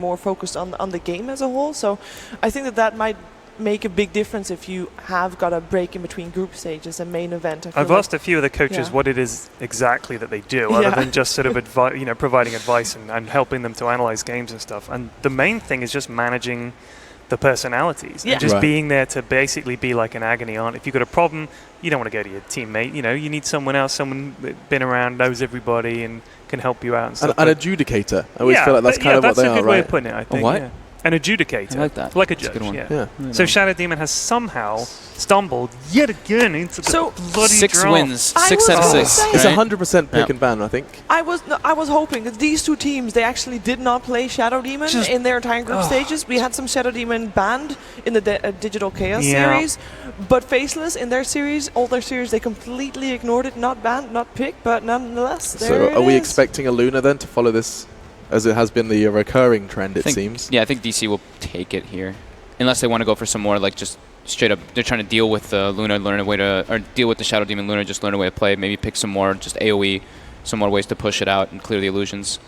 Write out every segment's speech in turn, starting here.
more focused on the game as a whole. So I think that might make a big difference if you have got a break in between group stages and main event. I've asked a few of the coaches what it is exactly that they do, other than just sort of providing advice and helping them to analyze games and stuff. And the main thing is just managing the personalities and just being there to basically be like an agony aunt. If you've got a problem, you don't want to go to your teammate. You need someone else, someone that's been around, knows everybody, and can help you out and stuff. An adjudicator. I always feel like that's kind of what they are, right? That's a good way of putting it, I think. What? Yeah. An adjudicator. I like that. Like a That's judge, a good one. yeah. So Shadow Demon has somehow stumbled yet again into the bloody 6 draw. wins, 6 out of 6. It's 100% pick and ban, I think. I was hoping that these two teams, they actually did not play Shadow Demon in their entire group stages. We had some Shadow Demon banned in the Digital Chaos series, but Faceless in their series, all their series, they completely ignored it. Not banned, not picked, but nonetheless, So are we expecting a Luna then to follow this, as it has been the recurring trend, it seems? Yeah, I think DC will take it here. Unless they want to go for some more, like, just straight up, they're trying to deal with Luna, learn a way to, or deal with the Shadow Demon Luna, just learn a way to play, maybe pick some more, just AoE, some more ways to push it out and clear the illusions.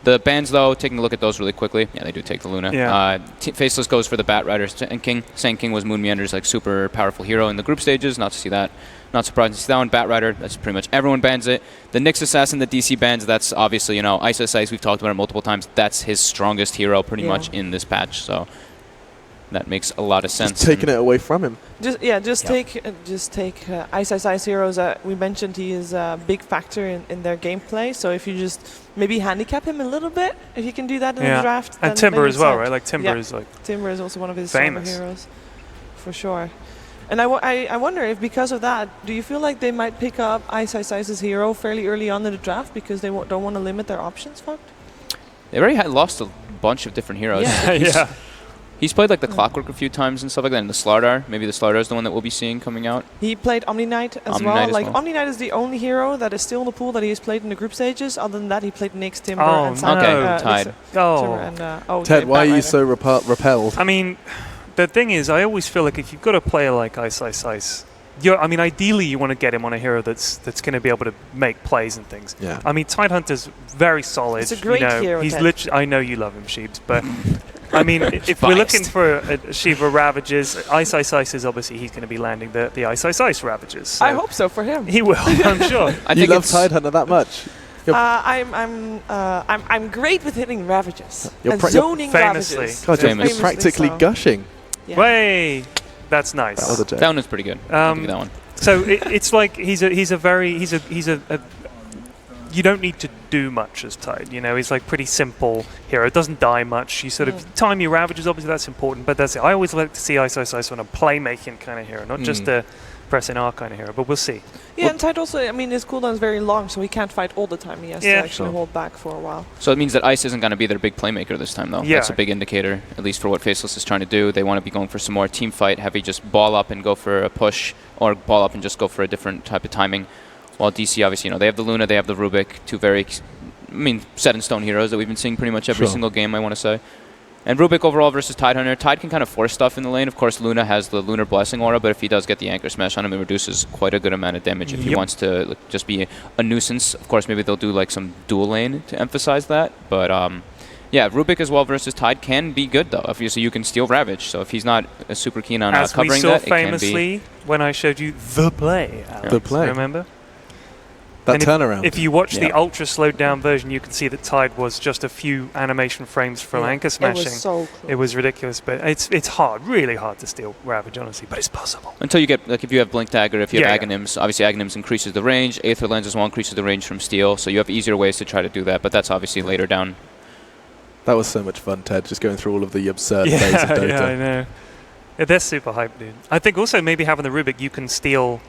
The bans, though, taking a look at those really quickly, yeah, they do take the Luna. Yeah. Faceless goes for the Bat Rider and King. Sand King was Moon Meander's like super powerful hero in the group stages, not to see that. Not surprised to see that one. Bat Rider, that's pretty much everyone bans it. The Nyx Assassin, the DC bans, that's obviously, Ice, we've talked about it multiple times. That's his strongest hero pretty much in this patch, so that makes a lot of sense. Just taking it away from him. Just take Ice heroes. We mentioned he is a big factor in their gameplay, so if you just maybe handicap him a little bit, if you can do that in the draft. And Timber as well, right? Like Timber is like Timber is also one of his famous heroes, for sure. And I wonder if because of that, do you feel like they might pick up Ice's hero fairly early on in the draft because they don't want to limit their options? They already had lost a bunch of different heroes. Yeah. He's played like the Clockwork a few times and stuff like that, and the Slardar. Maybe the Slardar is the one that we'll be seeing coming out. He played Omni Knight as well. Omni Knight is the only hero that is still in the pool that he has played in the group stages. Other than that, he played Nyx, Timber, and Tide. Ted, why are you so repelled? I mean, the thing is, I always feel like if you've got a player like Ice, ideally you want to get him on a hero that's going to be able to make plays and things. Yeah. I mean, Tidehunter's very solid. It's a great hero. He's literally. I know you love him, Sheebs, but I mean, if we're looking for a Shiva Ravages, Ice is obviously he's going to be landing the Ice Ravages. So I hope so for him. He will, I'm sure. You love Tidehunter that much? I'm great with hitting Ravages and famously. zoning Ravages. God, you're practically gushing. Yeah. Way, that's nice. That was a joke. That one is pretty good. I'll give you that one. So it's like he's a you don't need to do much as Tide. He's like pretty simple hero. It doesn't die much. You sort of time your Ravages. Obviously, that's important. But that's it. I always like to see Ice on a playmaking kind of hero, not just a press and R kind of hero. But we'll see. Yeah, and Tide also, his cooldown is very long, so he can't fight all the time. He has to actually hold back for a while. So it means that Ice isn't going to be their big playmaker this time, though. Yeah. That's a big indicator, at least for what Faceless is trying to do. They want to be going for some more team fight, heavy just ball up and go for a push, or ball up and just go for a different type of timing. While DC, obviously, they have the Luna, they have the Rubik, two very, set-in-stone heroes that we've been seeing pretty much every single game, I want to say. And Rubik overall versus Tidehunter. Tide can kind of force stuff in the lane. Of course, Luna has the Lunar Blessing aura, but if he does get the Anchor Smash on him, it reduces quite a good amount of damage if he wants to just be a nuisance. Of course, maybe they'll do like some dual lane to emphasize that. But yeah, Rubik as well versus Tide can be good, though. Obviously, you can steal Ravage, so if he's not super keen on covering that, it can be. As we saw famously when I showed you the play, Alex, the play. Remember? That turnaround. If you watch the ultra slowed down version, you can see that Tide was just a few animation frames from Anchor Smashing. It was so close. It was ridiculous, but it's hard, really hard to steal Ravage, honestly, but it's possible. Until you get, like, if you have Blink Dagger, if you have Aghanims, obviously Aghanims increases the range, Aether Lens as well increases the range from Steel, so you have easier ways to try to do that, but that's obviously later down. That was so much fun, Ted, just going through all of the absurd plays of Dota. Yeah, I know. Yeah, they're super hyped, dude. I think also maybe having the Rubik, you can steal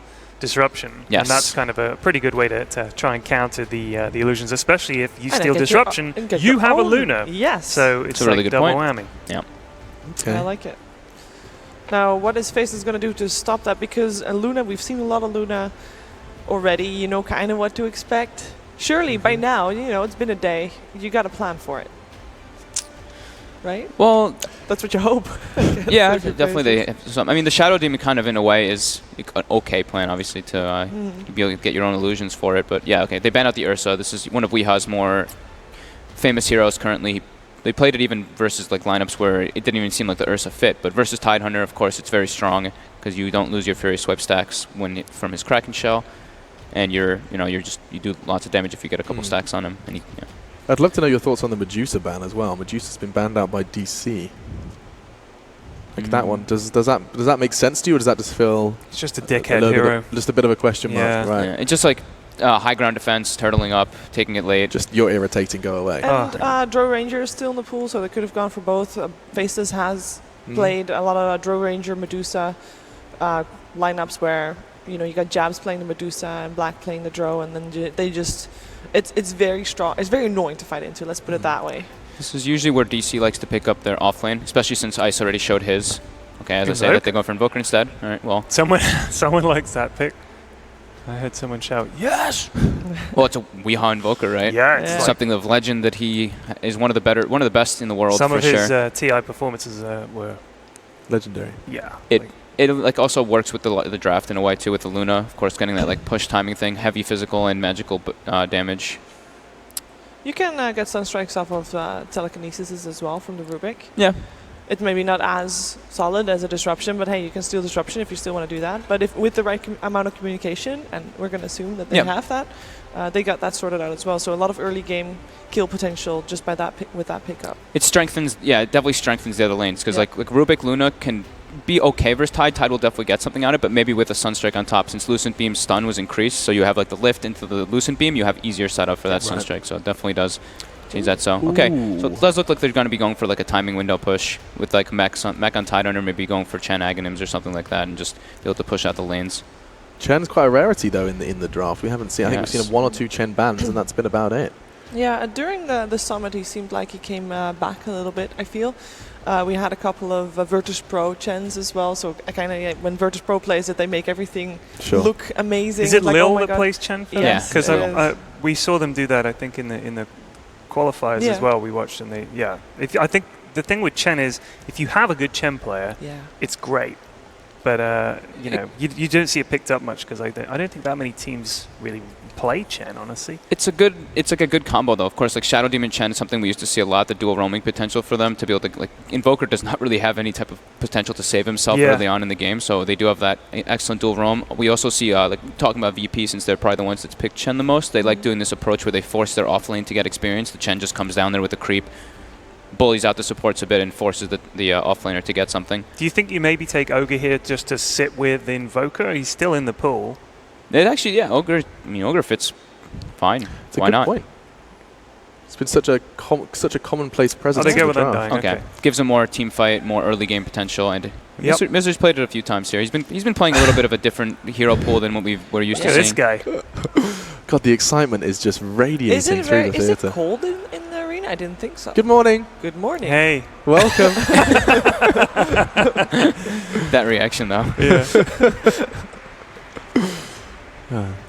Disruption. Yes. And that's kind of a pretty good way to try and counter the illusions, especially if you steal Disruption, you have a Luna. Yes. So it's a really good double point. whammy. Yeah. Okay. I like it. Now, what is Faceless going to do to stop that? Because Luna, we've seen a lot of Luna already. You know kind of what to expect. Surely by now, it's been a day. You got a plan for it. Right? Well, that's what you hope. Yeah, definitely. They have some. I mean, the Shadow Demon kind of, in a way, is an okay plan, obviously, to be able to get your own illusions for it. But yeah, okay, they ban out the Ursa. This is one of Weeha's more famous heroes currently. they played it even versus like lineups where it didn't even seem like the Ursa fit. But versus Tidehunter, of course, it's very strong because you don't lose your Fury Swipe stacks from his Kraken Shell, and you do lots of damage if you get a couple stacks on him. And I'd love to know your thoughts on the Medusa ban as well. Medusa's been banned out by DC. Like that one, does that make sense to you, or does that just feel? It's just a dickhead hero. Just a bit of a question mark, right? Yeah, it's just like high ground defense, turtling up, taking it late. Just you're irritating, go away. And Drow Ranger is still in the pool, so they could have gone for both. Faceless has played a lot of Drow Ranger, Medusa lineups where you got Jabs playing the Medusa and Black playing the Drow, and then they just it's very strong. It's very annoying to fight into. Let's put it that way. This is usually where DC likes to pick up their offlane, especially since Ice already showed his. Okay, as I said, they go for Invoker instead. All right, well. Someone likes that pick. I heard someone shout, yes! Well, it's a Weehaw Invoker, right? Yeah, it's something of legend that he is one of the best in the world. Some for of his sure. TI performances were legendary. Yeah. It like also works with the draft in a way too, with the Luna, of course, getting that like push timing thing, heavy physical and magical damage. You can get Sunstrikes off of telekinesis as well from the Rubik. Yeah. It's maybe not as solid as a disruption, but hey, you can steal disruption if you still want to do that. But if with the right amount of communication, and we're going to assume that they have that, they got that sorted out as well. So a lot of early game kill potential just by with that pickup. It definitely strengthens the other lanes because like Rubik Luna can be okay versus Tide. Tide will definitely get something out of it, but maybe with a Sunstrike on top, since Lucent Beam's stun was increased, so you have like the lift into the Lucent Beam, you have easier setup for that Sunstrike. So it definitely does change that. So okay, so it does look like they're going to be going for like a timing window push with like mech on Tidehunter, maybe going for Chen Aghanims or something like that, and just be able to push out the lanes. Chen's quite a rarity though in the draft. We haven't seen. I think we've seen 1 or 2 Chen bans, and that's been about it. Yeah, during the summit, he seemed like he came back a little bit. I feel. We had a couple of Virtus Pro Chens as well, so kind of when Virtus Pro plays it, they make everything look amazing. Is it like, Lil that plays Chen for them? Because we saw them do that, I think, in the qualifiers as well. We watched them. I think the thing with Chen is if you have a good Chen player, it's great. But you don't see it picked up much because I don't think that many teams really play Chen, honestly. It's like a good combo though. Of course, like Shadow Demon Chen is something we used to see a lot. The dual roaming potential for them to be able to like Invoker does not really have any type of potential to save himself early on in the game, so they do have that excellent dual roam. We also see like talking about VP, since they're probably the ones that's picked Chen the most. They like doing this approach where they force their off lane to get experience. The Chen just comes down there with the creep, bullies out the supports a bit, and forces the offlaner to get something. Do you think you maybe take Ogre here just to sit with the Invoker? He's still in the pool. It actually, Ogre fits fine. Why not? Point. It's been such a commonplace presence. They go with Undying. Okay. Gives him more team fight, more early game potential, and Miser's played it a few times here. He's been playing a little bit of a different hero pool than what we're used to seeing. This guy. God, the excitement is just radiating through the theatre. Is it cold in the arena? I didn't think so. Good morning. Good morning. Hey. Welcome. That reaction, though. Yeah.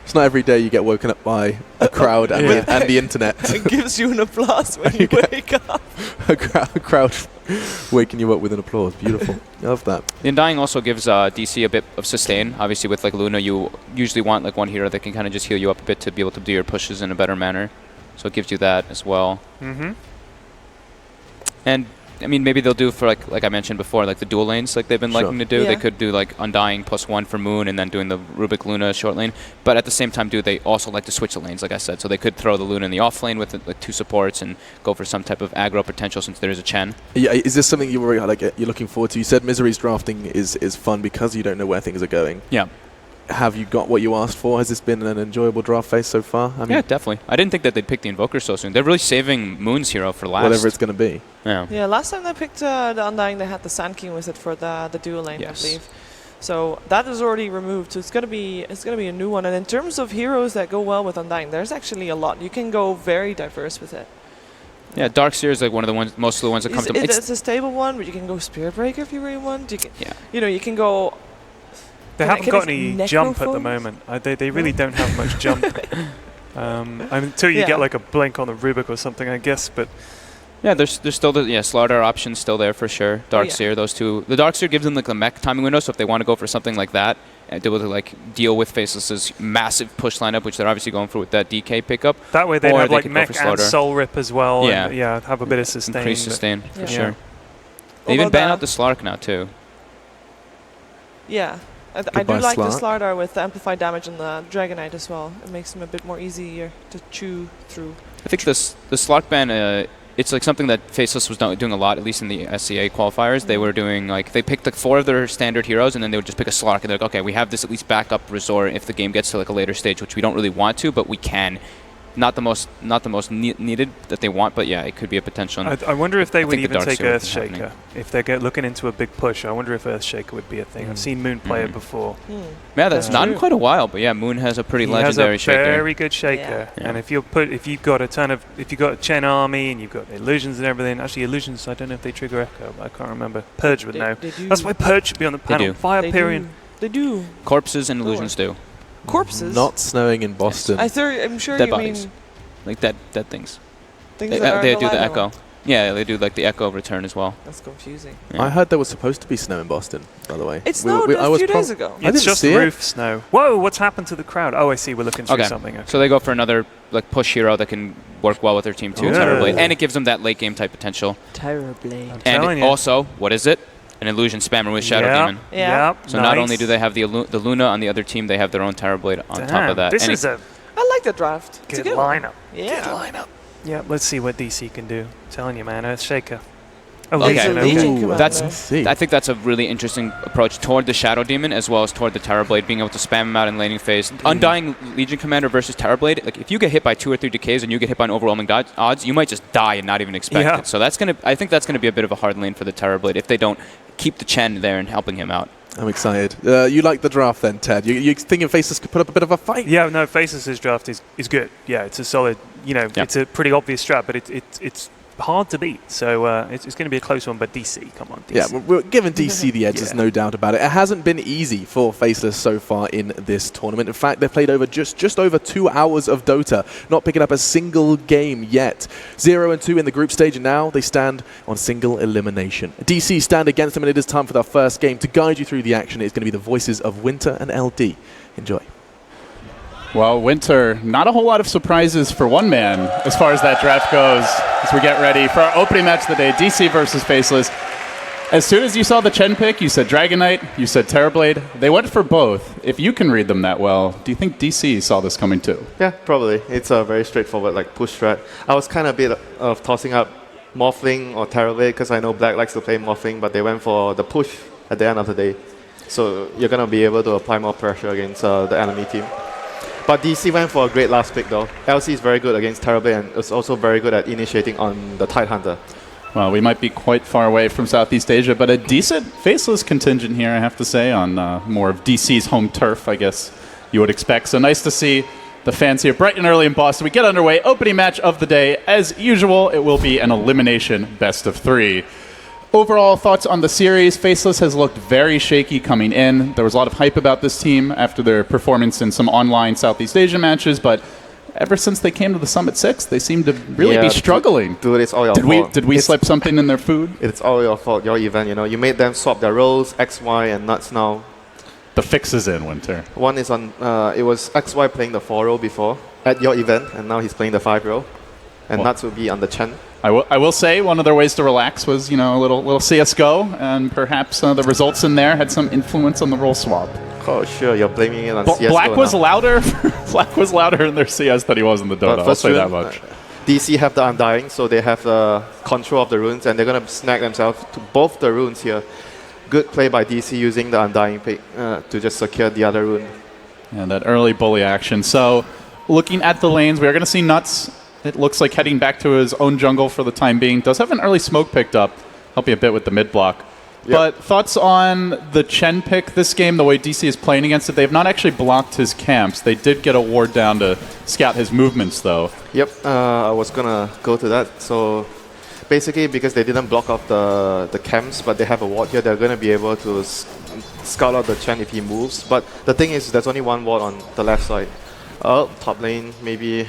It's not every day you get woken up by a crowd and the internet. It gives you an applause when you wake up. a crowd waking you up with an applause. Beautiful. Love that. The Undying also gives DC a bit of sustain. Obviously, with like Luna, you usually want like one hero that can kind of just heal you up a bit to be able to do your pushes in a better manner. So it gives you that as well. Mm-hmm. And I mean, maybe they'll do for like I mentioned before, like the dual lanes, like they've been liking to do. They could do like Undying +1 for Moon, and then doing the Rubik Luna short lane. But at the same time, they also like to switch the lanes, like I said. So they could throw the Luna in the off lane with like 2 supports and go for some type of aggro potential, since there is a Chen. Yeah, is this something you're looking forward to? You said Misery's drafting is fun because you don't know where things are going. Yeah. Have you got what you asked for? Has this been an enjoyable draft phase so far? I mean, yeah, definitely. I didn't think that they'd pick the Invoker so soon. They're really saving Moon's hero for last. Whatever it's going to be. Yeah, last time they picked the Undying, they had the Sand King with it for the dual lane, I believe. So that is already removed. So it's gonna be a new one. And in terms of heroes that go well with Undying, there's actually a lot. You can go very diverse with it. Yeah, Darkseer is like one of the ones, most of the ones that come to mind. It's a stable one, but you can go Spirit Breaker if you really want. You can go. They haven't got any jump at the moment. They really don't have much jump. Until you get like a blink on the Rubik or something, I guess. But yeah, there's still the Slaughter options still there for sure. Darkseer, those two. The Darkseer gives them like the mech timing window, so if they want to go for something like that, able to like deal with Faceless's massive push lineup, which they're obviously going for with that DK pickup. That way they'd Or have they like could go mech for and Slaughter. soul rip as well. Yeah. And, yeah, have a bit of sustain. Increased sustain, for Yeah. sure. They even ban out the Slark now, too. Yeah. I do Goodbye, like the Slark. Slardar with the amplified damage and the Dragonite as well. It makes him a bit more easier to chew through. I think the Slark ban, it's like something that Faceless was doing a lot, at least in the SCA qualifiers. They were doing like, they picked like 4 of their standard heroes, and then they would just pick a Slark, and they're like, okay, we have this at least backup resort if the game gets to like a later stage, which we don't really want to, but we can. Not the most needed that they want, but yeah, it could be a potential. I wonder if they would think the even Dark take Seal would be happening. Earthshaker. If they're looking into a big push, I wonder if Earthshaker would be a thing. I've seen Moon play it before. Yeah, that's not in True. quite a while, but yeah, Moon has a pretty He legendary has a shaker. very good shaker, Yeah. and if you've got a Chen army and you've got illusions and everything. Actually, illusions. I don't know if they trigger Echo, but I can't remember. Purge would know. They do. That's why Purge should be on the panel. do. Fire They period. do. They do. Corpses and illusions do. Corpses? Not snowing in Boston. I'm sure Dead you bodies. mean Like dead things. things They, that are they in do the liner echo. one. Yeah, they do like the echo return as well. That's confusing. Yeah. I heard there was supposed to be snow in Boston, by the way. It snowed I a was few days ago. I It's didn't just see it. roof snow. Whoa! What's happened to the crowd? Oh, I see. We're looking through Okay. something. Okay. So they go for another like push hero that can work well with their team too, Ooh. Terrorblade, and it gives them that late game type potential. Terrorblade. I'm And telling it you. also, what is it? An illusion spammer with Shadow Yep, Demon. Yeah. Yep, So not nice. only do they have the Luna on the other team, they have their own Terrorblade on top Damn, of that. This And is a I like the draft. It's a good good one. lineup. Yeah. lineup. Yeah, let's see what DC can do. telling you, man, Earthshaker. Oh, Okay. Legion, Legion okay. commander. That's I think that's a really interesting approach toward the Shadow Demon as well as toward the Terrorblade, being able to spam him out in laning phase. Undying Legion Commander versus Terrorblade, like if you get hit by 2 or 3 decays and you get hit by an overwhelming odds, you might just die and not even expect Yeah. it. So I think that's gonna be a bit of a hard lane for the Terrorblade if they don't keep the Chen there and helping him out. I'm excited. You like the draft then, Ted? You thinking Faceless could put up a bit of a fight? Yeah, no, Faceless' draft is good. Yeah, it's a solid, it's a pretty obvious strat, but it's hard to beat. So it's going to be a close one, but DC, come on, DC. Yeah, we're giving DC the edge, there's Yeah. no doubt about it. It hasn't been easy for Faceless so far in this tournament. In fact, they've played over just over 2 hours of Dota, not picking up a single game yet. 0-2 in the group stage, and now they stand on single elimination. DC stand against them, and it is time for their first game. To guide you through the action, it's going to be the voices of Winter and LD. Enjoy. Well, Winter, not a whole lot of surprises for one man as far as that draft goes as we get ready for our opening match of the day, DC versus Faceless. As soon as you saw the Chen pick, you said Dragonite, you said Terrorblade. They went for both. If you can read them that well, do you think DC saw this coming too? Yeah, probably. It's a very straightforward push strat. I was kind of a bit of tossing up Morphling or Terrorblade because I know Black likes to play Morphling, but they went for the push at the end of the day. So you're going to be able to apply more pressure against the enemy team. But DC went for a great last pick though. LC is very good against Terrorblade and is also very good at initiating on the Tidehunter. Well, we might be quite far away from Southeast Asia, but a decent Faceless contingent here, I have to say, on more of DC's home turf, I guess you would expect. So nice to see the fans here bright and early in Boston. We get underway. Opening match of the day. As usual, it will be an elimination best of 3. Overall thoughts on the series. Faceless has looked very shaky coming in. There was a lot of hype about this team after their performance in some online Southeast Asian matches, but ever since they came to the Summit 6, they seem to really be struggling. Dude, it's all your Did fault. we slip something in their food? It's all your fault, your event, You made them swap their roles, X, Y, and Nuts now. The fix is in, Winter. One is on, it was XY playing the 4 role before at your event, and now he's playing the 5 role. And Nuts will be on the Chen. I will say one of their ways to relax was, a little CSGO, and perhaps the results in there had some influence on the role swap. Oh, sure, you're blaming it on CSGO Black was now. louder. Black was louder in their CS than he was in the Dota. I'll say that much. DC have the Undying, so they have the control of the runes, and they're going to snag themselves to both the runes here. Good play by DC using the Undying pick to just secure the other rune. And that early bully action. So, looking at the lanes, we are going to see Nuts. It looks like heading back to his own jungle for the time being. Does have an early smoke picked up, helping a bit with the mid block. Yep. But thoughts on the Chen pick this game, the way DC is playing against it? They have not actually blocked his camps. They did get a ward down to scout his movements, though. Yep, I was going to go to that. So basically, because they didn't block off the camps, but they have a ward here, they're going to be able to scout out the Chen if he moves. But the thing is, there's only one ward on the left side. Top lane, maybe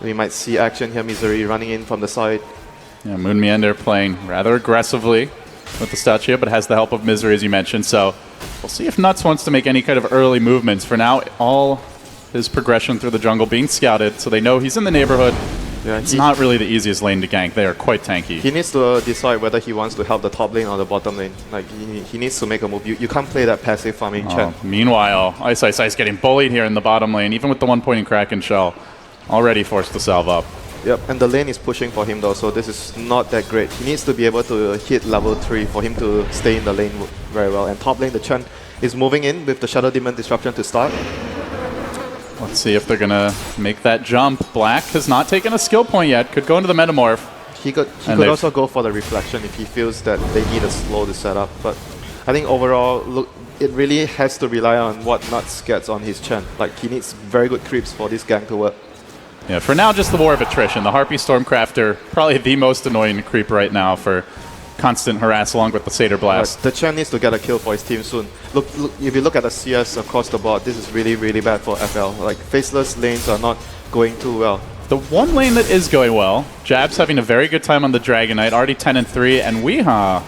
we might see action here. Misery running in from the side. Yeah, Moon Meander playing rather aggressively with the statue, but has the help of Misery, as you mentioned. So We'll see if Nuts wants to make any kind of early movements. For now, all his progression through the jungle being scouted, so they know he's in the neighborhood. Yeah, it's not really the easiest lane to gank. They are quite tanky. He needs to decide whether he wants to help the top lane or the bottom lane. Like, he needs to make a move. You can't play that passive farming Chen. Meanwhile, Ice is getting bullied here in the bottom lane, even with the 1-point Kraken shell. Already forced to salve up. Yep, and the lane is pushing for him though, so this is not that great. He needs to be able to hit level 3 for him to stay in the lane very well. And top lane, the Chen is moving in with the Shadow Demon Disruption to start. Let's see if they're going to make that jump. Black has not taken a skill point yet. Could go into the Metamorph. He could also go for the Reflection if he feels that they need a slow to set up. But I think overall, look, it really has to rely on what Nuts gets on his Chen. Like, he needs very good creeps for this gang to work. Yeah, for now, just the war of attrition. The Harpy Stormcrafter, probably the most annoying creep right now for constant harass along with the Satyr Blast. Right. The Chen needs to get a kill for his team soon. Look, if you look at the CS across the board, this is really, really bad for FL. Like, Faceless lanes are not going too well. The one lane that is going well, Jab's having a very good time on the Dragon Knight, already 10-3, and Weeha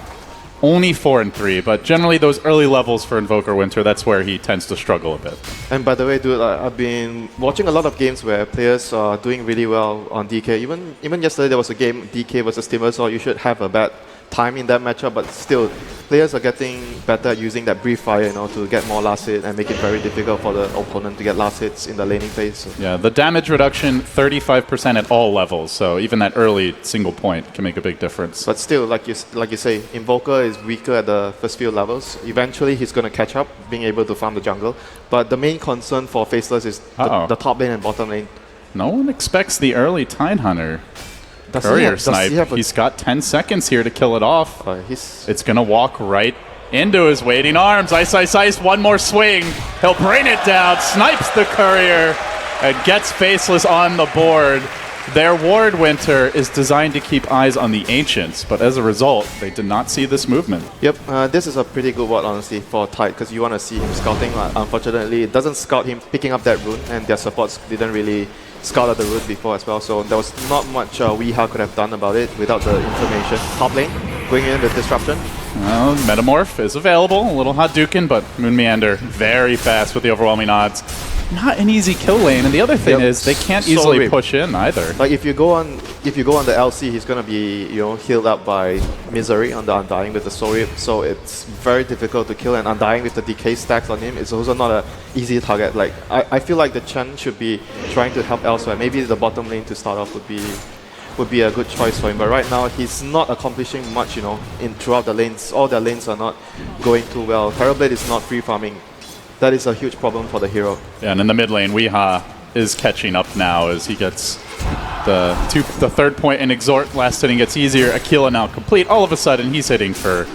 only 4-3, but generally those early levels for Invoker Winter, that's where he tends to struggle a bit. And by the way, dude, I've been watching a lot of games where players are doing really well on DK. Even yesterday there was a game, DK versus Timbersaw. You should have a bad time in that matchup, but still, players are getting better at using that brief fire, you know, to get more last hit and make it very difficult for the opponent to get last hits in the laning phase. So. Yeah, the damage reduction 35% at all levels, so even that early single point can make a big difference. But still, like you say, Invoker is weaker at the first few levels. Eventually, he's going to catch up, being able to farm the jungle. But the main concern for Faceless is the top lane and bottom lane. No one expects the early Tidehunter. Courier snipe. He's got 10 seconds here to kill it off. It's going to walk right into his waiting arms. Ice, one more swing. He'll bring it down, snipes the Courier, and gets Faceless on the board. Their Ward Winter is designed to keep eyes on the Ancients, but as a result, they did not see this movement. Yep, this is a pretty good ward, honestly, for Tide, because you want to see him scouting. Unfortunately, it doesn't scout him picking up that rune, and their supports didn't really scout out the rune before as well, so there was not much Weeha could have done about it without the information. Top lane, going in with Disruption. Well, Metamorph is available, a little Hadouken, but Moon Meander very fast with the overwhelming odds. Not an easy kill lane, and the other thing is they can't easily push in either. Like if you go on the LC, he's gonna be healed up by Misery on the Undying with the Soul Rip, so it's very difficult to kill. And Undying with the decay stacks on him is also not an easy target. Like I feel like the Chen should be trying to help elsewhere. Maybe the bottom lane to start off would be a good choice for him. But right now he's not accomplishing much. In throughout the lanes, all their lanes are not going too well. Terrorblade is not free farming. That is a huge problem for the hero. Yeah, and in the mid lane, Weeha is catching up now as he gets the third point and Exhort. Last hitting gets easier. Aquila now complete. All of a sudden, he's hitting for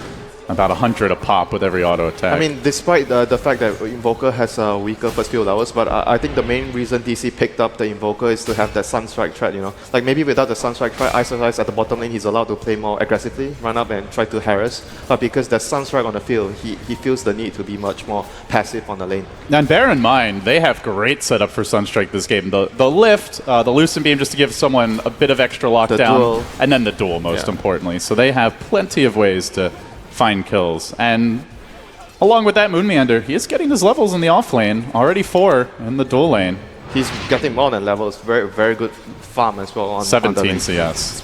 about 100 a pop with every auto attack. I mean, despite the fact that Invoker has a weaker first few levels, but I think the main reason DC picked up the Invoker is to have that Sunstrike threat, Like maybe without the Sunstrike threat, Ice at the bottom lane, he's allowed to play more aggressively, run up and try to harass. But because there's Sunstrike on the field, he feels the need to be much more passive on the lane. And bear in mind, they have great setup for Sunstrike this game. The lift, the Lucent Beam just to give someone a bit of extra lockdown, and then the duel most importantly. So they have plenty of ways to find kills. And along with that, Moon Meander, he is getting his levels in the off lane, already 4 in the dual lane. He's getting more than levels, very, very good farm as well on 17 CS.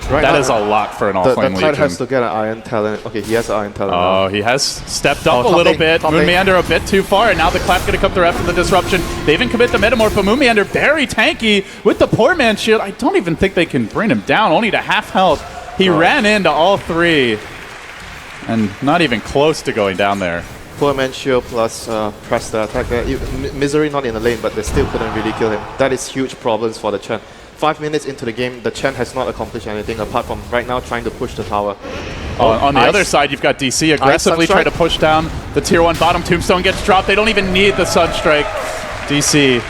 Right that is a lot for an off-lane Legion. The Tide has to get an Iron Talent. Okay, he has an Iron Talent now. He has stepped up a little bit. Moon Meander a bit too far, and now the clap going to come through after the disruption. They even commit the Metamorph, but Moon Meander very tanky with the poor man shield. I don't even think they can bring him down, only to half health. He ran into all 3. And not even close to going down there. Poor man shield plus press the attack there. Misery not in the lane, but they still couldn't really kill him. That is huge problems for the Chen. 5 minutes into the game, the Chen has not accomplished anything apart from right now trying to push the tower. On the other side, you've got DC aggressively trying to push down the tier 1 bottom. Tombstone gets dropped. They don't even need the Sunstrike. DC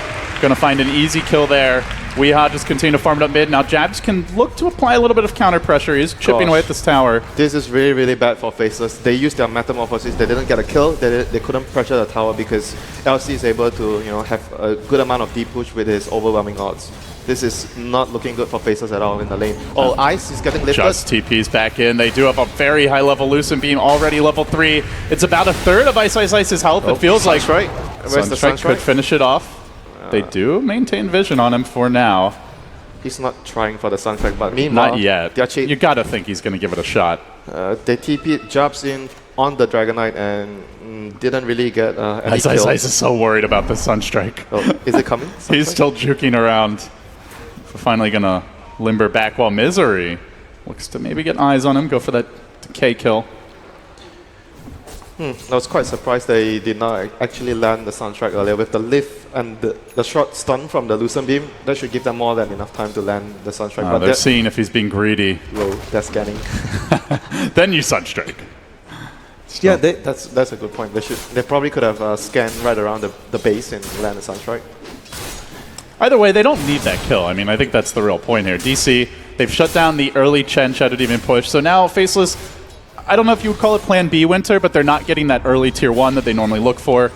going to find an easy kill there. Weeha just continue to farm it up mid. Now Jabs can look to apply a little bit of counter pressure. He's chipping away at this tower. This is really, really bad for Faceless. They used their Metamorphosis. They didn't get a kill. They couldn't pressure the tower because LC is able to have a good amount of deep push with his overwhelming odds. This is not looking good for Faceless at all in the lane. Oh, Ice is getting lifted. Just TP's back in. They do have a very high level Lucent Beam, already level 3. It's about a third of Ice's health. It feels like Sunstrike could finish it off. They do maintain vision on him for now. He's not trying for the Sunstrike, but meanwhile... Not yet. You gotta think he's gonna give it a shot. They TP'd Jabs in on the Dragonite and didn't really get any kill. Ice is so worried about the Sunstrike. Oh, is it coming? He's still juking around. We're finally gonna limber back while Misery looks to maybe get eyes on him, go for that decay kill. I was quite surprised they did not actually land the Sunstrike earlier. With the lift and the short stun from the Lucent Beam, that should give them more than enough time to land the Sunstrike. But they're seeing if he's being greedy. Low, they're scanning. Then you Sunstrike. Yeah, that's a good point. They probably could have scanned right around the base and land the Sunstrike. Either way, they don't need that kill. I mean, I think that's the real point here. DC, they've shut down the early Chen Shadow Demon push, so now Faceless, I don't know if you would call it Plan B Winter, but they're not getting that early Tier 1 that they normally look for.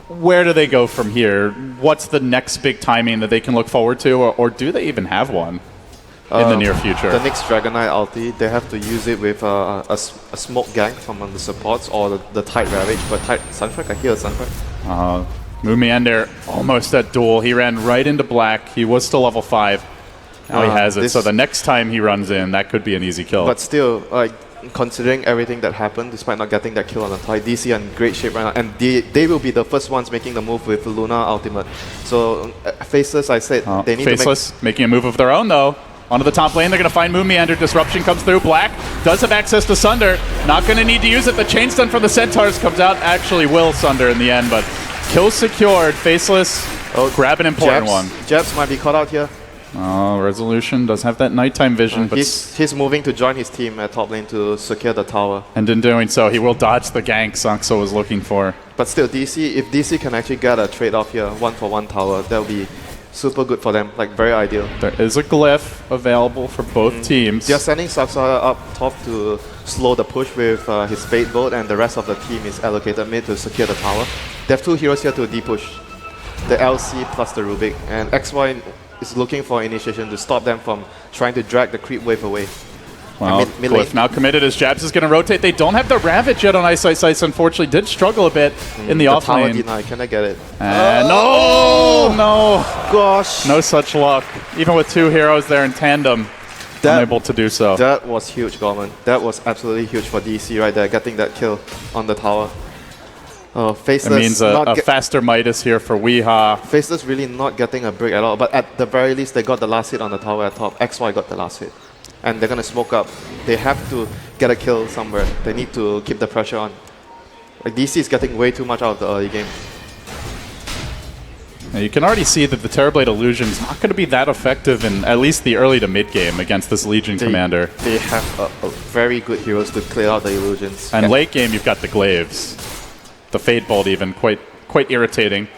Where do they go from here? What's the next big timing that they can look forward to, or do they even have one in the near future? The next Dragonite ulti, they have to use it with a smoke gank from the supports or the Tide Ravage, but Tide Sunstrike, I hear a Sunstrike. Moon Meander almost at duel. He ran right into black. He was still level 5. Now he has it, so the next time he runs in, that could be an easy kill. But still, like, considering everything that happened, despite not getting that kill on the Tide, DC are in great shape right now, and they will be the first ones making the move with Luna Ultimate. So, Faceless, I said, they need Faceless making a move of their own, though. Onto the top lane, they're going to find Moon Meander. Disruption comes through. Black does have access to Sunder. Not going to need to use it. The chain stun from the Centaurs comes out. Actually will Sunder in the end, but kill secured. Faceless grab an important one. Jabs might be caught out here. Resolution does have that nighttime vision, but he's moving to join his team at top lane to secure the tower. And in doing so, he will dodge the gank Saxo was looking for. But still, DC, if DC can actually get a trade-off here, 1-for-1 tower, that will be super good for them, like very ideal. There is a glyph available for both teams. They're sending Saxo up top to slow the push with his Fate Bolt, and the rest of the team is allocated mid to secure the tower. They have 2 heroes here to de-push. The LC plus the Rubik, and XY is looking for initiation to stop them from trying to drag the creep wave away. Well, Glyph now committed as Jabs is going to rotate. They don't have the Ravage yet on Ice. Unfortunately, did struggle a bit in the off lane. Tower deny, can I get it? No! Gosh! No such luck. Even with 2 heroes there in tandem, unable to do so. That was huge, Gorman. That was absolutely huge for DC right there, getting that kill on the tower. Faceless, it means a faster Midas here for Weeha. Faceless really not getting a break at all, but at the very least, they got the last hit on the tower at top. XY got the last hit. And they're going to smoke up. They have to get a kill somewhere. They need to keep the pressure on. Like, DC is getting way too much out of the early game. Now you can already see that the Terrorblade Illusion is not going to be that effective in at least the early to mid game against this Legion commander. They have a very good heroes to clear out the illusions. And late game, you've got the Glaives. The Fade Bolt even, quite irritating.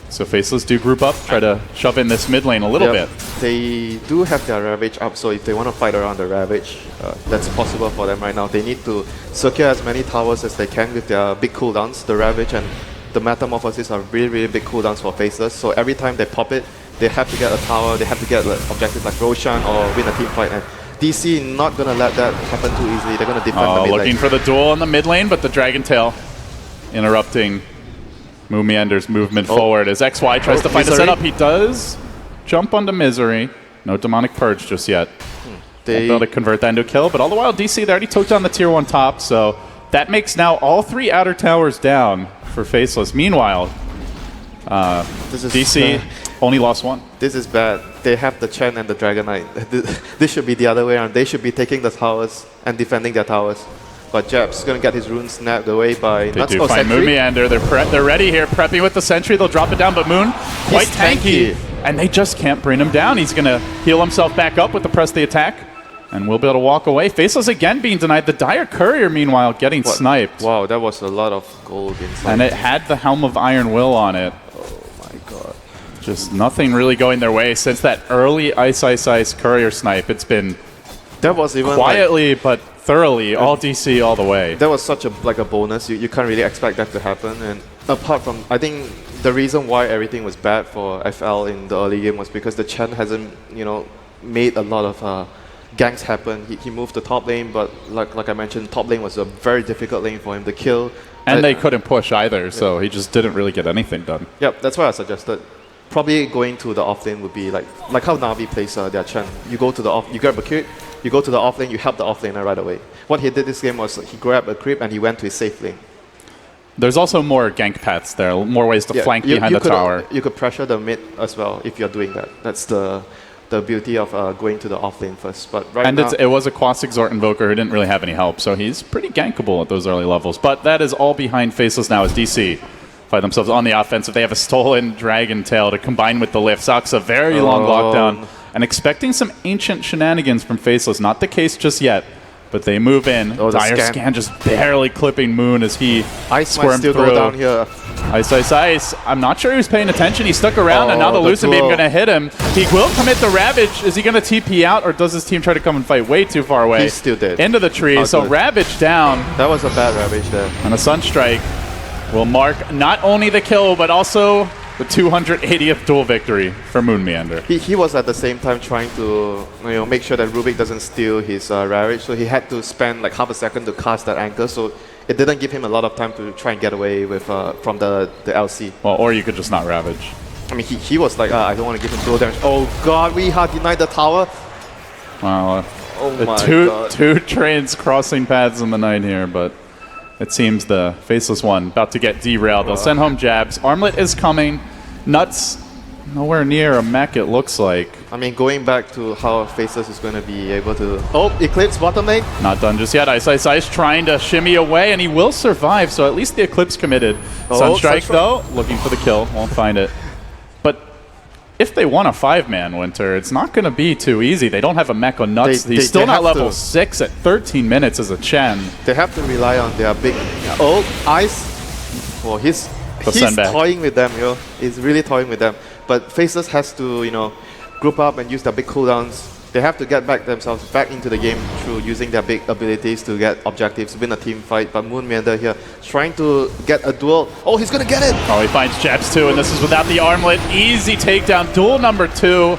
So Faceless do group up, try to shove in this mid lane a little bit. They do have their Ravage up, so if they want to fight around the Ravage, that's possible for them right now. They need to secure as many towers as they can with their big cooldowns. The Ravage and the Metamorphosis are really, really big cooldowns for Faceless, so every time they pop it, they have to get a tower, they have to get objectives like Roshan or win a team fight. And DC not going to let that happen too easily. They're going to defend the mid lane. Looking for the duel in the mid lane, but the Dragon Tail interrupting Moon Meander's movement forward as XY tries to find a setup. He does jump onto Misery. No Demonic Purge just yet. They able to convert that into a kill, but all the while DC, they already took down the Tier 1 top, so that makes now all 3 outer towers down for Faceless. Meanwhile, DC only lost 1. This is bad. They have the Chen and the Dragonite. This should be the other way around. They should be taking the towers and defending their towers. But Jab's going to get his runes snapped away by... They do find Moon Meander. They're ready here, prepping with the Sentry. They'll drop it down, but Moon, quite tanky. And they just can't bring him down. He's going to heal himself back up with the press the attack. And we'll be able to walk away. Faceless again being denied. The Dire Courier, meanwhile, getting sniped. Wow, that was a lot of gold inside. And it had the Helm of Iron Will on it. Oh my god. Just nothing really going their way since that early Ice Courier snipe. It's been that was even quietly, but thoroughly, all DC all the way. That was such a bonus. You can't really expect that to happen. And apart from, I think the reason why everything was bad for FL in the early game was because the Chen hasn't, made a lot of ganks happen. He moved to top lane, but like I mentioned, top lane was a very difficult lane for him to kill. And they couldn't push either, so he just didn't really get anything done. Yep, that's why I suggested probably going to the off lane would be like how Na'Vi plays their Chen. You go to the off, you grab a creep, you go to the off lane, you help the off laner right away. What he did this game was he grabbed a creep and he went to his safe lane. There's also more gank paths there, more ways to flank behind the tower. You could pressure the mid as well if you're doing that. That's the beauty of going to the off lane first. But now, it was a Quas Exhort Invoker who didn't really have any help, so he's pretty gankable at those early levels. But that is all behind Faceless now as DC find themselves on the offensive. They have a stolen Dragon Tail to combine with the lift. Saksa, very long lockdown, and expecting some ancient shenanigans from Faceless. Not the case just yet, but they move in. Dire scan just barely clipping Moon as he Ice might still go down here. Ice. I'm not sure he was paying attention. He stuck around, and now the Lucid Beam going to hit him. He will commit the Ravage. Is he going to TP out, or does his team try to come and fight way too far away? He's still dead. Into the tree, so good. Ravage down. That was a bad Ravage there. And a Sunstrike will mark not only the kill, but also the 280th duel victory for Moon Meander. He was at the same time trying to make sure that Rubik doesn't steal his Ravage, so he had to spend like half a second to cast that anchor, so it didn't give him a lot of time to try and get away with from the LC. Well, or you could just not Ravage. I mean, he was like, I don't want to give him dual damage. Oh god, we had denied the tower. Wow. Oh my god. Two trains crossing paths in the night here, but it seems the Faceless1 about to get derailed. They'll send home jabs. Armlet is coming. Nuts nowhere near a mech, it looks like. I mean, going back to how Faceless is going to be able to... Oh, Eclipse bottom lane. Not done just yet. Ice trying to shimmy away, and he will survive, so at least the Eclipse committed. Sunstrike, though, looking for the kill. Won't find it. But if they want a 5-man Winter, it's not going to be too easy. They don't have a mech on Nuts. He's still not level 6 at 13 minutes as a Chen. They have to rely on their big... Oh, Ice. Oh, he's toying with them, He's really toying with them. But Faceless has to, group up and use their big cooldowns. They have to get themselves back into the game through using their big abilities to get objectives, win a team fight. But Moon Meander here trying to get a duel. Oh, he's going to get it! Oh, he finds jabs too, and this is without the armlet. Easy takedown. Duel number 2.